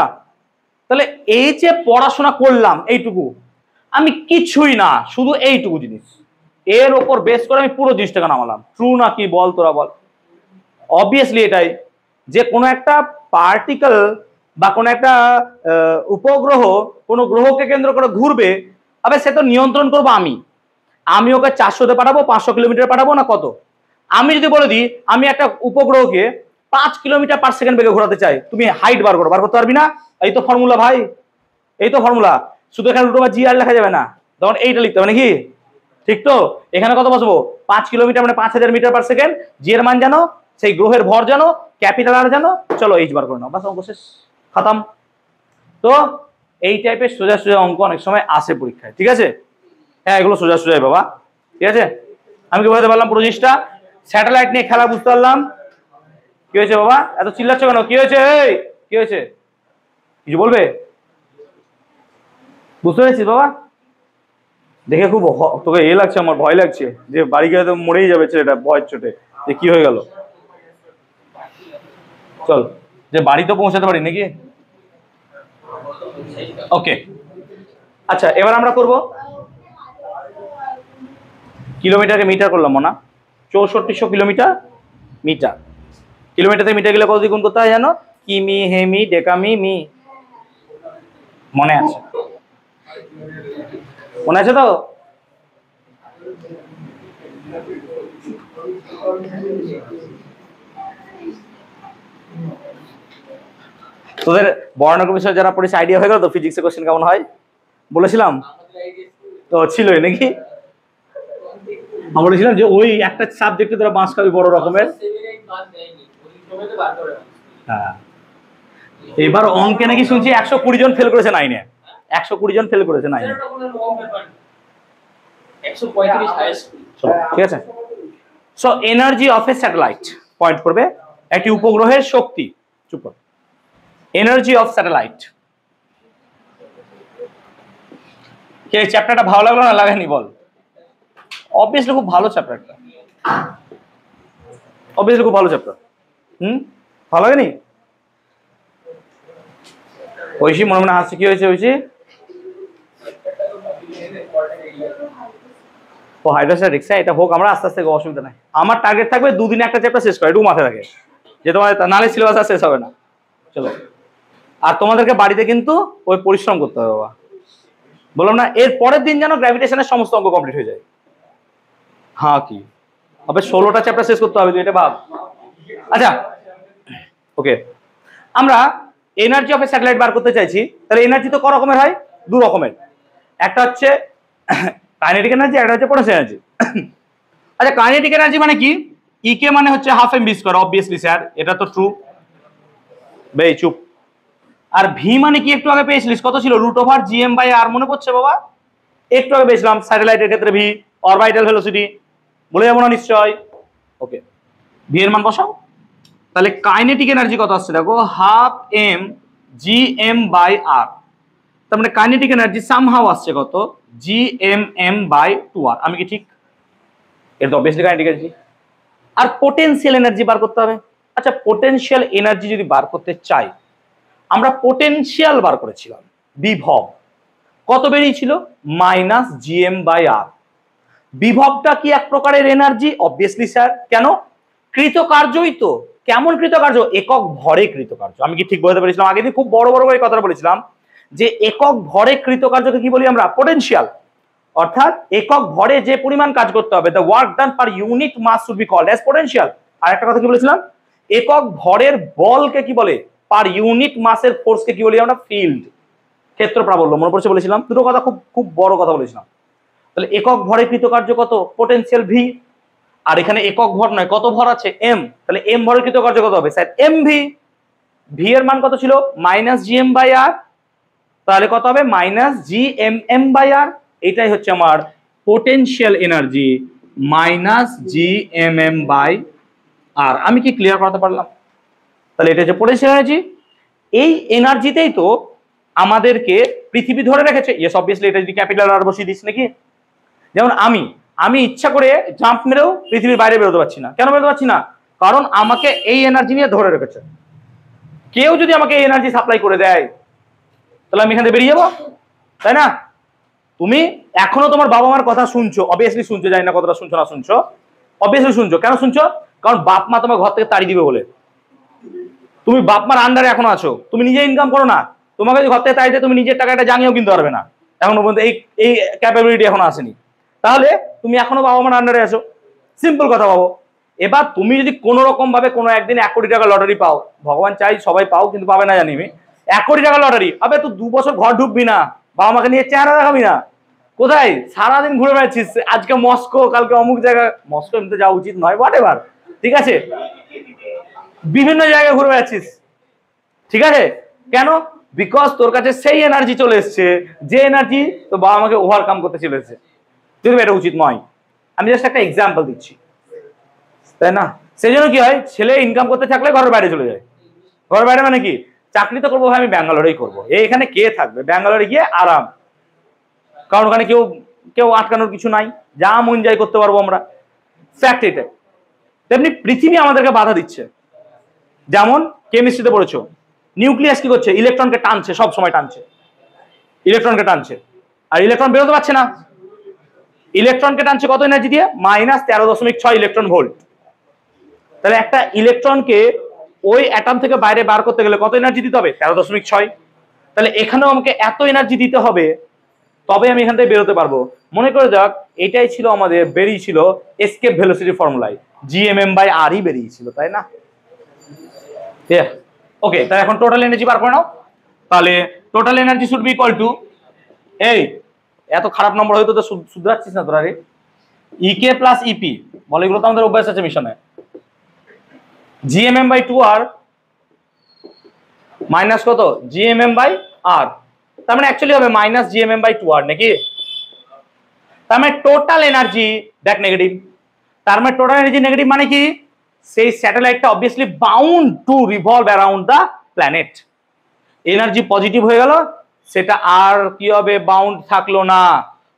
তাহলে এই যে পড়াশোনা করলাম এইটুকু, আমি কিছুই না, শুধু এইটুকু জিনিস, এর ওপর বেস করে আমি পুরো জিনিসটাকে নামালাম। ট্রু না কি বল তোরা বল? অবভিয়াসলি এটাই, যে কোনো একটা পার্টিকেল বা কোনো একটা উপগ্রহ কোনো গ্রহকে কেন্দ্র করে ঘুরবে, আবে সে তো নিয়ন্ত্রণ করবো আমি ওকে 400-তে পাঠাবো, 500 কিলোমিটার পাঠাবো না কত? আমি যদি বলে দিই আমি একটা উপগ্রহকে 5 কিলোমিটার পার সেকেন্ড বেগে ঘোরাতে চাই, তুমি হাইট বার করতে পারবি না? এই তো ফর্মুলা ভাই, এই তো ফর্মুলা। শুধু এখানে √gr লেখা যাবে না, তখন এইটা লিখতে হবে নাকি? ঠিক তো? এখানে কত বসবো? 5 কিলোমিটার মানে 5000 মিটার পার সেকেন্ড। জি এর মান জানো, সেই গ্রহের ভর জানো, ক্যাপিটাল আর জানো, চলো এইচ বার করে নাও, বাস অঙ্ক শেষ, খতম। তো এই টাইপের সোজা সোজা অঙ্ক অনেক সময় আসে পরীক্ষায়, ঠিক আছে? হ্যাঁ এগুলো সোজা সোজাই বাবা, ঠিক আছে? আমি কি বলতে পারলাম পুরো জিনিসটা? স্যাটেলাইট নিয়ে খেলা বুঝতে পারলাম। কি হয়েছে বাবা, এত চিল্লাচ্ছ কেন? কি হয়েছে? এই কি হয়েছে, কিছু বলবে? বুঝতে পেরেছিস বাবা? দেখে খুব তোকে এ লাগছে, আমার ভয় লাগছে যে বাড়ি গেলে তো মরেই যাবে ছেলেটা ভয়ের চোটে, যে কি হয়ে গেল। চল, যে বাড়ি তো পৌঁছাতে পারি নাকি? ওকে, আচ্ছা এবার আমরা করব কিলোমিটারকে মিটার করলাম না, 6400 কিলোমিটার মিটার। কিলোমিটার থেকে মিটার গেলে কত দ্বিগুণ করতে হয় জানো? কিমি, হেমি, ডেকামি, মি। মনে আছে? মনে আছে তো? তোদের বর্ণক বিষয় যারা পড়েছে আইডিয়া হয়ে গেল তো ফিজিক্সের কোশ্চেন কেমন হয়? বলেছিলাম তো, ছিলই নাকি? আমরা বলেছিলাম যে ওই একটা সাবজেক্টে তোরা বাঁশ খাবি বড় রকমের। হ্যাঁ, এবার অঙ্কে নাকি শুনছি 120 জন ফেল করেছে 9-এ, 120 জন ফেল করেছে 9-এ। ঠিক আছে। So energy of A satellite point করবে একটি উপগ্রহের শক্তি। চুপ কর। Energy of satellite. এই চ্যাপ্টারটা ভালো লাগলো না লাগেনি বল? অবভিয়াসলি খুব ভালো চ্যাপ্টার একটা, অবভিয়াসলি খুব ভালো চ্যাপ্টার। ভালো লাগেনি? ঐশী মনে মনে হাসছে, কি হয়েছে ঐশী? ও হাইড্রোস্ট্যাটিক্স, এটা হোক, আমরা আস্তে আস্তে, অসুবিধা নাই। আমার টার্গেট থাকবে দুদিনে একটা চ্যাপ্টার শেষ করে, একটু মাথায় রাখে, যে তোমার নালে সিলেবাস আর শেষ হবে না। চলো, আর তোমাদেরকে বাড়িতে কিন্তু ওই পরিশ্রম করতে হবে বাবা, বললাম না? এর পরের দিন যেন গ্র্যাভিটেশনের সমস্ত অঙ্ক কমপ্লিট হয়ে যায়। হ্যাঁ কি হবে, 16টা চ্যাপ্টার শেষ করতে হবে, তুই এটা ভাব। আচ্ছা ওকে, আমরা এনার্জি অফ এ স্যাটেলাইট বার করতে চাইছি। তাহলে এনার্জি তো ক রকমের হয়? দু রকমের, একটা হচ্ছে কাইনেটিক এনার্জি, একটা হচ্ছে পোটেনশিয়াল এনার্জি। আচ্ছা কাইনেটিক এনার্জি মানে কি? ইকে মানে হচ্ছে half m v square, obviously sir এটা তো ট্রু। বেই চুপ। আর ভি মানে কি একটু আগে পেয়েছিলিস, কত ছিল? √gm/r, মনে পড়ছে বাবা? একটু আগে পেয়েছিলাম স্যাটেলাইটের ক্ষেত্রে ভি, অরবিটাল ভেলোসিটি, বলে যাবো না নিশ্চয়? ওকে, ভি এর মান বসাও, তাহলে কাইনেটিক এনার্জি কত আসছে দেখো, half M G M by R. তার মানে কাইনেটিক এনার্জি সামহাও আসছে কত, জি এম এম বাই 2r। আমি কি ঠিক? এটা তো অবভিয়াসলি কাইনেটিক এনার্জি। আর পোটেনশিয়াল এনার্জি বার করতে হবে। আচ্ছা, পোটেনশিয়াল এনার্জি যদি বার করতে চাই, আমরা পোটেনশিয়াল বার করেছিলাম, বিভব কত বেরিয়েছিল, মাইনাস জিএম বাই আর। বিভবটা কি এক প্রকারের এনার্জি? Obviously sir. কেন? কৃতকার্যই তো। কেমন কৃতকার্য? একক ভরে কৃতকার্য। আমি কি ঠিক বলতে পেরেছিলাম? আগে দিন খুব বড় বড় করে কথা বলেছিলাম যে একক ভরে কৃতকার্যকে কি বলি আমরা, পোটেনশিয়াল। অর্থাৎ একক ভরে যে পরিমাণ কাজ করতে হবে, the work done per unit mass should be called as potential. আর একটা কথা কি বলেছিলাম, একক ভরের বলকে কি বলে, পার ইউনিট মাসের ফোর্সকে কি বলি আমরা, ফিল্ড, ক্ষেত্র প্রাবল্য। মনে পড়ছে বলেছিলাম, দুটো কথা খুব খুব বড় কথা বলেছিলাম। তাহলে একক ভরে কৃতকার্য কত, পোটেনশিয়াল ভি। আর এখানে একক ভর নয়, কত ভর আছে, এম। তাহলে এম ভরে কৃতকার্য কত হবে স্যার, এম ভি। ভি এর মান কত ছিল, minus G M by R. তাহলে কত হবে, minus G M M by R. এটাই হচ্ছে আমার potential energy, minus G M M by R. আমি কি ক্লিয়ার করতে পারলাম? তাহলে এটা হচ্ছে পোটেনশিয়াল এনার্জি। এই এনার্জিতেই তো আমাদেরকে পৃথিবী ধরে রেখেছে। ইয়েস অবভিয়াসলি, এটা যদি ক্যাপিটাল আর বসিয়ে দিস নাকি। যেমন আমি ইচ্ছা করে জাম্প মেরেও পৃথিবীর বাইরে বেরোতে পারছি না। কেন বেরোতে পারছি না? কারণ আমাকে এই এনার্জি নিয়ে ধরে রেখেছে। কেউ যদি আমাকে এই এনার্জি সাপ্লাই করে দেয়, তাহলে আমি এখান থেকে বেরিয়ে যাবো, তাই না? তুমি এখনো তোমার বাবা মার কথা শুনছো, অবভিয়াসলি শুনছো, জানি না কতটা শুনছো না শুনছো, অবভিয়াসলি শুনছো। কেন শুনছো? কারণ বাপ মা তোমার ঘর থেকে তাড়িয়ে দিবে বলে। তুমি বাপ মার আন্ডারে এখনো আছো, তুমি নিজে ইনকাম করো না, তোমাকে যদি ঘর থেকে তাড়িয়ে দেয়, তুমি নিজের টাকাটা জানিয়েও কিনতে পারবে না। এখনো পর্যন্ত এই ক্যাপাবিলিটি এখনো আসেনি। তাহলে তুমি এখনো বাবা মার আন্ডারে আছো। সিম্পল কথা ভাবো। এবার তুমি যদি কোনো রকম ভাবে কোনো একদিন 1 কোটি টাকা লটারি পাও, ভগবান চাই সবাই পাও, কিন্তু পাবে না জানি আমি, 1 কোটি টাকা লটারি, আবে তুই 2 বছর ঘর ঢুকবি না, বাবা মাকে নিয়ে চেহারা দেখাবি না, কোথায় সারাদিন ঘুরে বেড়াচ্ছিস, আজকে মস্কো, কালকে অমুক জায়গায়, মস্কো এমনিতে যাওয়া উচিত নয়, হোয়াট এভার, ঠিক আছে, বিভিন্ন জায়গায় ঘুরে বেড়াচ্ছিস, ঠিক আছে। কেন? বিকজ তোর কাছে সেই এনার্জি চলে এসছে, যে এনার্জি তো বাবা মাকে ওভারকাম করতে চলে এসছে। যদি এটা উচিত নয়, আমি জাস্ট একটা এক্সাম্পল দিচ্ছি, তাই না? সেই জন্য কি হয়, ছেলে ইনকাম করতে থাকলে ঘরের বাইরে চলে যায়। ঘরের বাইরে মানে কি, চাকরি তো করবো ভাই, আমি ব্যাঙ্গালোরেই করবো, এখানে কে থাকবে, ব্যাঙ্গালোরে গিয়ে আরাম, কারণ ওখানে কেউ কেউ আটকানোর কিছু নাই, যা মন যাই করতে পারবো আমরা। ফ্যাক্ট এটা। তেমনি পৃথিবী আমাদেরকে বাধা দিচ্ছে। যেমন কেমিস্ট্রিতে পড়েছো, নিউক্লিয়াস কি করছে, ইলেকট্রনকে টানছে, সব সময় টানছে, ইলেকট্রনকে টানছে, আর ইলেকট্রন বেরোতে পারছে না। ইলেকট্রনকে টানছে কত এনার্জি দিয়ে, মাইনাস 13.6 ইলেকট্রন ভোল্ট। তাহলে একটা ইলেকট্রনকে ওই অ্যাটম থেকে বাইরে বার করতে গেলে কত এনার্জি দিতে হবে, 13.6। তাহলে এখানেও আমাকে এত এনার্জি দিতে হবে, তবে আমি এখান থেকে বেরোতে পারবো। মনে করে যাক, এটাই ছিল আমাদের, বেরিয়েছিল এসকেপ ভেলোসিটি ফর্মুলায় জিএমএম বাই আর ই বেরিয়েছিল, তাই না? ওকে, তাহলে এখন টোটাল এনার্জি বার করে নাও। তাহলে total energy should be equal two, এই এত খারাপ নম্বর হয়তো তো শুধরাচ্ছিস না তোরা রে, ইকে প্লাস ইপি বলে, এগুলো তো আমাদের অভ্যাস আছে মিশনে, জিএমএম বাই 2r মাইনাস কত, জিএমএম বাই আর। তার মানে অ্যাকচুয়ালি হবে মাইনাস জিএমএম বাই 2r নাকি? তার মানে টোটাল এনার্জি দেখ নেগেটিভ। তার মানে টোটাল এনার্জি নেগেটিভ মানে কি, সেই স্যাটেলাইটটা obviously bound to revolve around the planet. Energy positive হয়ে গেল, সেটা আর কি হবে, বাউন্ড থাকলো না।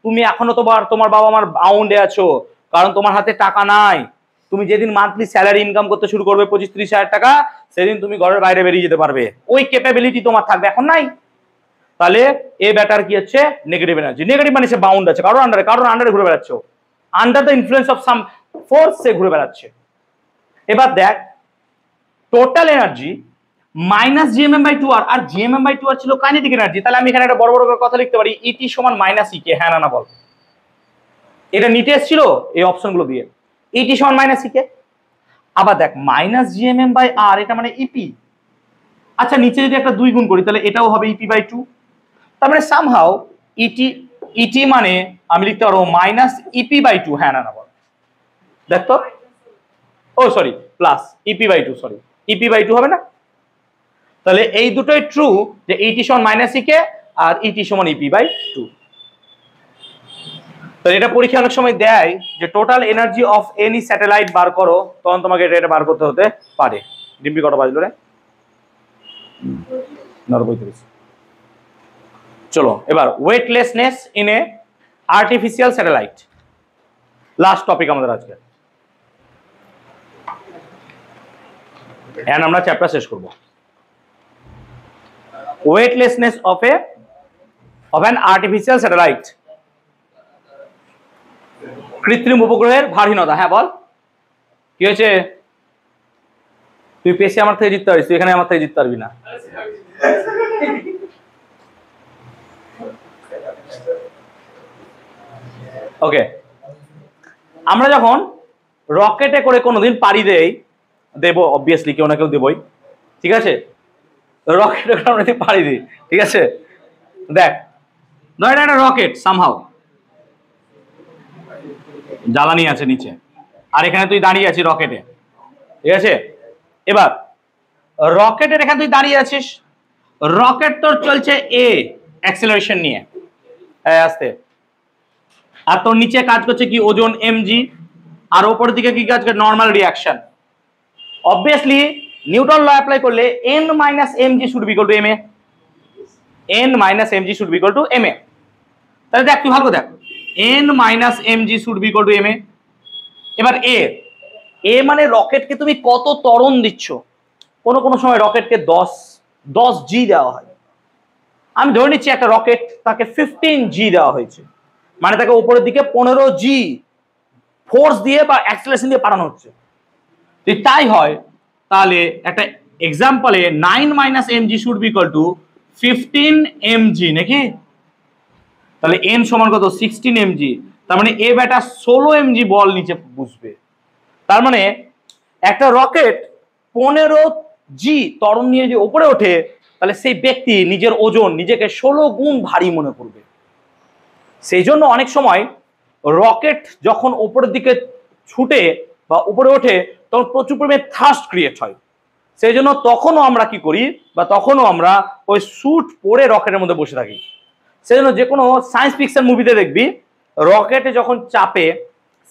তুমি এখনো তোমার বাবা মার বাউন্ডে আছো, কারণ তোমার হাতে টাকা নাই। তুমি যেদিন মান্থলি স্যালারি ইনকাম করতে শুরু করবে 25-30 হাজার টাকা, সেদিন তুমি ঘরের বাইরে বেরিয়ে যেতে পারবে, ওই ক্যাপাবিলিটি তোমার থাকবে, এখন নাই। তাহলে এ ব্যাটার কি হচ্ছে, নেগেটিভ এনার্জি। নেগেটিভ মানে সে বাউন্ড আছে, কারোর আন্ডারে ঘুরে বেড়াচ্ছে, under the influence of some force সে ঘুরে বেড়াচ্ছে। এবার দেখ, total energy minus GMM by 2r, আর জিএমএম বাই 2r ছিল কাইনেটিক এনার্জি। তাহলে আমি এখানে একটা বড় বড় করে কথা লিখতে পারি, ইটি সমান মাইনাস ইকে। হ্যাঁ না বল, এটা নিটে এসেছিল এই অপশনগুলো দিয়ে, ইটি সমান মাইনাস ইকে। আবার দেখ, মাইনাস জিএমএম বাই আর, এটা মানে ইপি। আচ্ছা, নিচে যদি একটা 2 গুণ করি, তাহলে এটাও হবে ইপি বাই 2। তার মানে সামহাউ ইটি মানে আমি লিখতে পারবো মাইনাস ইপি বাই 2। হ্যাঁ না বল, দেখ তো, oh sorry, plus EP by 2, sorry EP by 2 হবে না? তাহলে এই দুটোই ট্রু, যে ইটি সমান মাইনাস ইকে আর ইটি সমান ইপি বাই 2। তো এটা পরীক্ষা অনেক সময় দেয় যে total energy of any satellite বার করো, তখন তোমাকে এটা বার করতে হতে পারে। ডিম্পি কত বাজলো রে? 9:35। চলো এবার weightlessness in a artificial satellite, last topic আমাদের আজকে, এন্ড আমরা চ্যাপ্টার শেষ করব। Weightlessness of an artificial satellite, কৃত্রিম উপগ্রহের ভারহীনতা। হ্যাঁ বল, কি হয়েছে? তুই পেশে আমার থেকে জিততে পারিস, তুই এখানে আমার থেকে জিততে পারবি না। ওকে, আমরা যখন রকেটে করে কোনোদিন পাড়ি দেব, অবভিয়াসলি কেউ না কেউ দেবই, ঠিক আছে? রকেটে করে আমরা পাড়ি দিই, ঠিক আছে? দেখ, ধর এটা একটা রকেট, সামহাউ জ্বালানি আছে নিচে, আর এখানে তুই দাঁড়িয়ে আছিস রকেটে, ঠিক আছে? এবার রকেটের এখানে তুই দাঁড়িয়ে আছিস, রকেট তোর চলছে এ অ্যাক্সেলারেশন নিয়ে আস্তে, আর তোর নিচে কাজ করছে কি ওজন mg, আর উপরের দিকে কি কাজ করে normal reaction. Obviously Newton law apply করলে n - mg should be equal to ma, n - mg should be equal to ma। তাহলে দেখ তুই ভালো দেখ, n - mg should be equal to ma। এবার a মানে রকেটকে তুমি কত ত্বরণ দিচ্ছ। কোন সময় রকেটকে 10 g দেওয়া হয়। আমি ধরে নিচ্ছি একটা রকেট তাকে 15 g দেওয়া হয়েছে, মানে তাকে উপরের দিকে 15 g ফোর্স দিয়ে বা অ্যাক্সেলারেশন দিয়ে পাঠানো হচ্ছে। যদি তাই হয় তাহলে একটা এক্সাম্পলে 9 - mg should be equal two 15 mg নাকি? তাহলে n সমান কত? 16 mg। তার মানে এ ব্যাটা 16 mg বল নিচে বুঝবে। তার মানে একটা রকেট 15 g ত্বরণ নিয়ে যে উপরে ওঠে, তাহলে সেই ব্যক্তি নিজের ওজন নিজেকে 16 গুণ ভারী মনে করবে। সেই জন্য অনেক সময় রকেট যখন উপরের দিকে ছুটে বা উপরে ওঠে তখন প্রচুর পরিমাণে থার্স্ট ক্রিয়েট হয়। সেই জন্য তখনও আমরা কি করি, বা তখনও আমরা ওই স্যুট পরে রকেটের মধ্যে বসে থাকি। সেই জন্য যে কোনো সায়েন্স ফিকশন মুভিতে দেখবি রকেটে যখন চাপে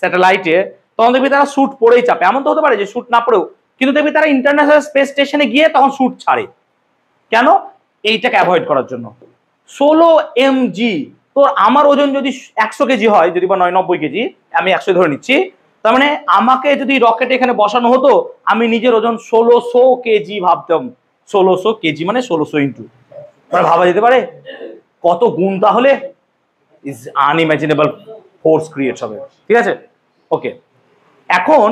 স্যাটেলাইটে, তখন দেখবি তারা স্যুট পরেই চাপে। এমন তো হতে পারে যে স্যুট না পরেও, কিন্তু দেখবি তারা ইন্টারন্যাশনাল স্পেস স্টেশনে গিয়ে তখন স্যুট ছাড়ে। কেন? এইটাকে অ্যাভয়েড করার জন্য। 16 mg, তোর আমার ওজন যদি 100 কেজি হয়, যদি বা 90 কেজি, আমি 100 ধরে নিচ্ছি, তার মানে আমাকে যদি রকেটে এখানে বসানো হতো, আমি নিজের ওজন 1600 কেজি ভাবতাম। 1600 কেজি মানে 1600 ইন্টু, মানে ভাবা যেতে পারে কত গুণ তাহলে ইজ আনইমাজিনেবল ফোর্স ক্রিয়েট হবে, ঠিক আছে? ওকে, এখন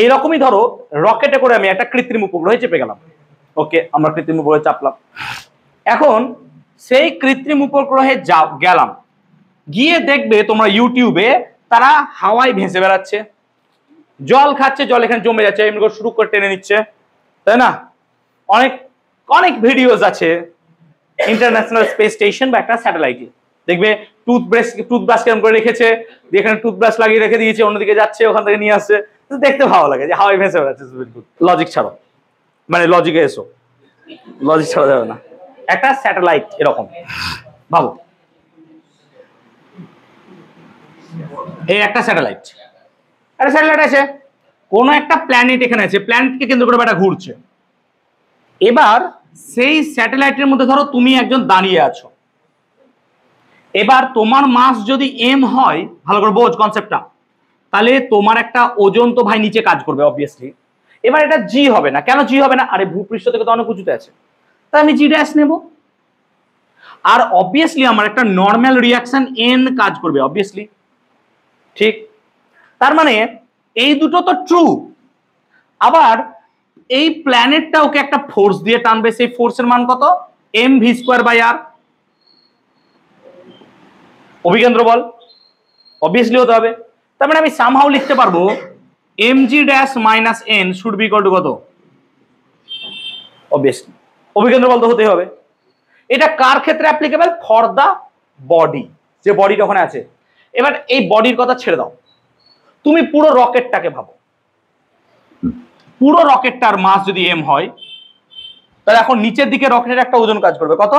এইরকমই ধরো রকেটে করে আমি একটা কৃত্রিম উপগ্রহে চেপে গেলাম। ওকে, আমরা কৃত্রিম উপগ্রহে চাপলাম। এখন সেই কৃত্রিম উপগ্রহে গেলাম, গিয়ে দেখবে তোমরা ইউটিউবে তারা হাওয়ায় ভেসে বেড়াচ্ছে, জল খাচ্ছে, জল এখানে জমে যাচ্ছে, এমনি করে শুরু করে টেনে নিচ্ছে, তাই না? অনেক অনেক ভিডিওস আছে ইন্টারন্যাশনাল স্পেস স্টেশন বা একটা স্যাটেলাইটে, দেখবে টুথব্রাশ কেমন করে রেখেছে, এখানে টুথব্রাশ লাগিয়ে রেখে দিয়েছে, অন্যদিকে যাচ্ছে, ওখান থেকে নিয়ে আসছে, দেখতে ভালো লাগে যে হাওয়ায় ভেসে বেড়াচ্ছে। লজিক ছাড়ো, মানে লজিকে এসো, লজিক ছাড়া যাবে না। একটা স্যাটেলাইট এরকম ভাবো, এই একটা স্যাটেলাইট আছে, কোন একটা প্ল্যানেট এখানে আছে, প্ল্যানেটকে কেন্দ্র করে একটা ঘুরছে। এবার সেই স্যাটেলাইটের মধ্যে ধরো তুমি একজন দাঁড়িয়ে আছো, এবার তোমার মাস যদি m হয়, ভালো করে বোঝ কনসেপ্টটা, তাহলে তোমার একটা ওজন তো ভাই নিচে কাজ করবে অবভিয়াসলি। এবার এটা g হবে না, কেন g হবে না? আরে ভূপৃষ্ঠ থেকে তো অনেক উঁচুতে আছে, তাই আমি g ড্যাশ নেব। আর অবভিয়াসলি আমার একটা নর্মাল রিঅ্যাকশন n কাজ করবে অবভিয়াসলি, ঠিক? তার মানে এই দুটো তো ট্রু। আবার এই প্ল্যানেটটা ওকে একটা ফোর্স দিয়ে টানবে, সেই ফোর্সের মান কত? mv²/r। অভিকেন্দ্র বল অবভিয়াসলি হতে হবে। তার মানে আমি সামহাউ লিখতে পারবো mg dash minus n should be equal to কত? অবভিয়াসলি অভিকেন্দ্র বল তো হতেই হবে। এটা কার ক্ষেত্রে অ্যাপ্লিকেবল? ফর দা বডি, যে বডিটা ওখানে আছে। এবার এই বডির কথা ছেড়ে দাও, তুমি পুরো রকেটটাকে ভাবো, পুরো রকেটটার মাস যদি m হয়, তাহলে এখন নিচের দিকে রকেটের একটা ওজন কাজ করবে কত?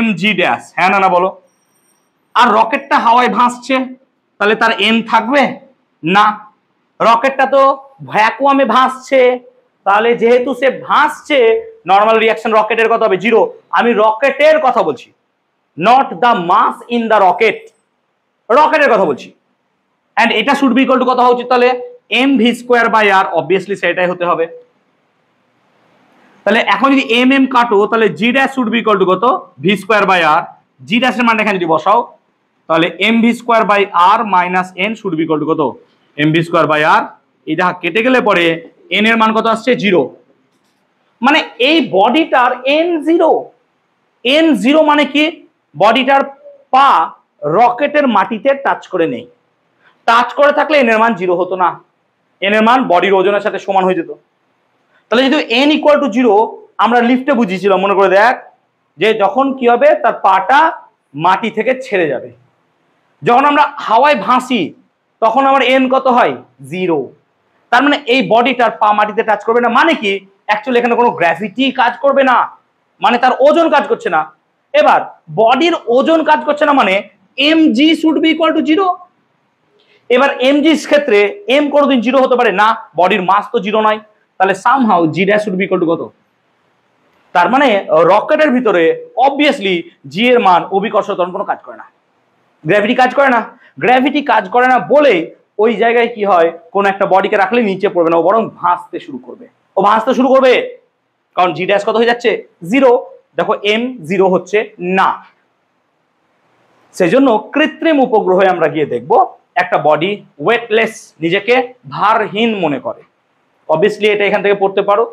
mg ড্যাশ, হ্যাঁ না না বলো। আর রকেটটা হাওয়ায় ভাসছে, তাহলে তার এন থাকবে না। রকেটটা তো ভ্যাকুয়ামে ভাসছে, তাহলে যেহেতু সে ভাসছে নর্মাল রিয়াকশন রকেটের কত হবে? 0। আমি রকেটের কথা বলছি, not the mass in the rocket, রকেটের কথা বলছি। এন্ড এটা শুড বি ইকুয়াল টু কত হওয়া উচিত? তাহলে M V square by r, obviously সেটাই হতে হবে। তাহলে এখন যদি এম এম কাটো তাহলে G dash should be equal to কত? V square by R. G ড্যাশের মানটা এখানে যদি বসাও তাহলে M V square by R minus N should be equal to কত? M V square by R. এটা কেটে গেলে পরে এন এর মান কত আসছে? 0। মানে এই বডিটার এন 0। এন 0 মানে কি? বডিটার পা রকেটের মাটিতে টাচ করে নেই। টাচ করে থাকলে এন এর মান 0 হতো না, এন এর মান বডির ওজনের সাথে সমান হয়ে যেত। তাহলে যদি এন ইকুয়াল টু 0 আমরা লিফটে বুঝিয়েছিলাম, মনে করে দেখ, যে যখন কি হবে তার পাটা মাটি থেকে ছেড়ে যাবে। যখন আমরা হাওয়ায় ভাসি তখন আমার এন কত হয়? 0। তার মানে এই বডিটার পা মাটিতে টাচ করবে না, মানে কি অ্যাকচুয়ালি এখানে কোনো গ্র্যাভিটি কাজ করবে না, মানে তার ওজন কাজ করছে না। এবার বডির ওজন কাজ করছে না মানে m g should be equal to 0। এবার এম জির ক্ষেত্রে এম কোনোদিন 0 হতে পারে না, বডির মাস তো 0 নয়। তাহলে somehow G dash should be equal to কত? তার মানে রকেটের ভিতরে অবভিয়াসলি জি এর মান অভিকর্ষ ত্বরণ কোনো কাজ করে না, গ্র্যাভিটি কাজ করে না। গ্র্যাভিটি কাজ করে না বলে ওই জায়গায় কি হয়, কোন একটা বডিকে রাখলে নিচে পড়বে না, ও বরং ভাসতে শুরু করবে। ও ভাসতে শুরু করবে কারণ জি ড্যাশ কত হয়ে যাচ্ছে? 0। দেখো এম 0 হচ্ছে না। সেজন্য কৃত্রিম উপগ্রহে আমরা গিয়ে দেখব একটা বডি ওয়েটলেস, নিজেকে ভারহীন মনে করে। অবভিয়াসলি এটা এখান থেকে পড়তে পারো।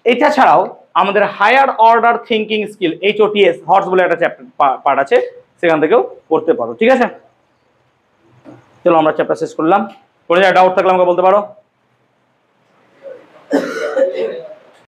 এটা ছাড়াও আমাদের higher order thinking skill HOTS হর্স বলে একটা চ্যাপ্টার পার্ট আছে, সেখান থেকেও পড়তে পারো। ঠিক আছে, চলো আমরা চ্যাপ্টার শেষ করলাম। কোনো জায়গায় ডাউট থাকলে আমাকে বলতে পারো।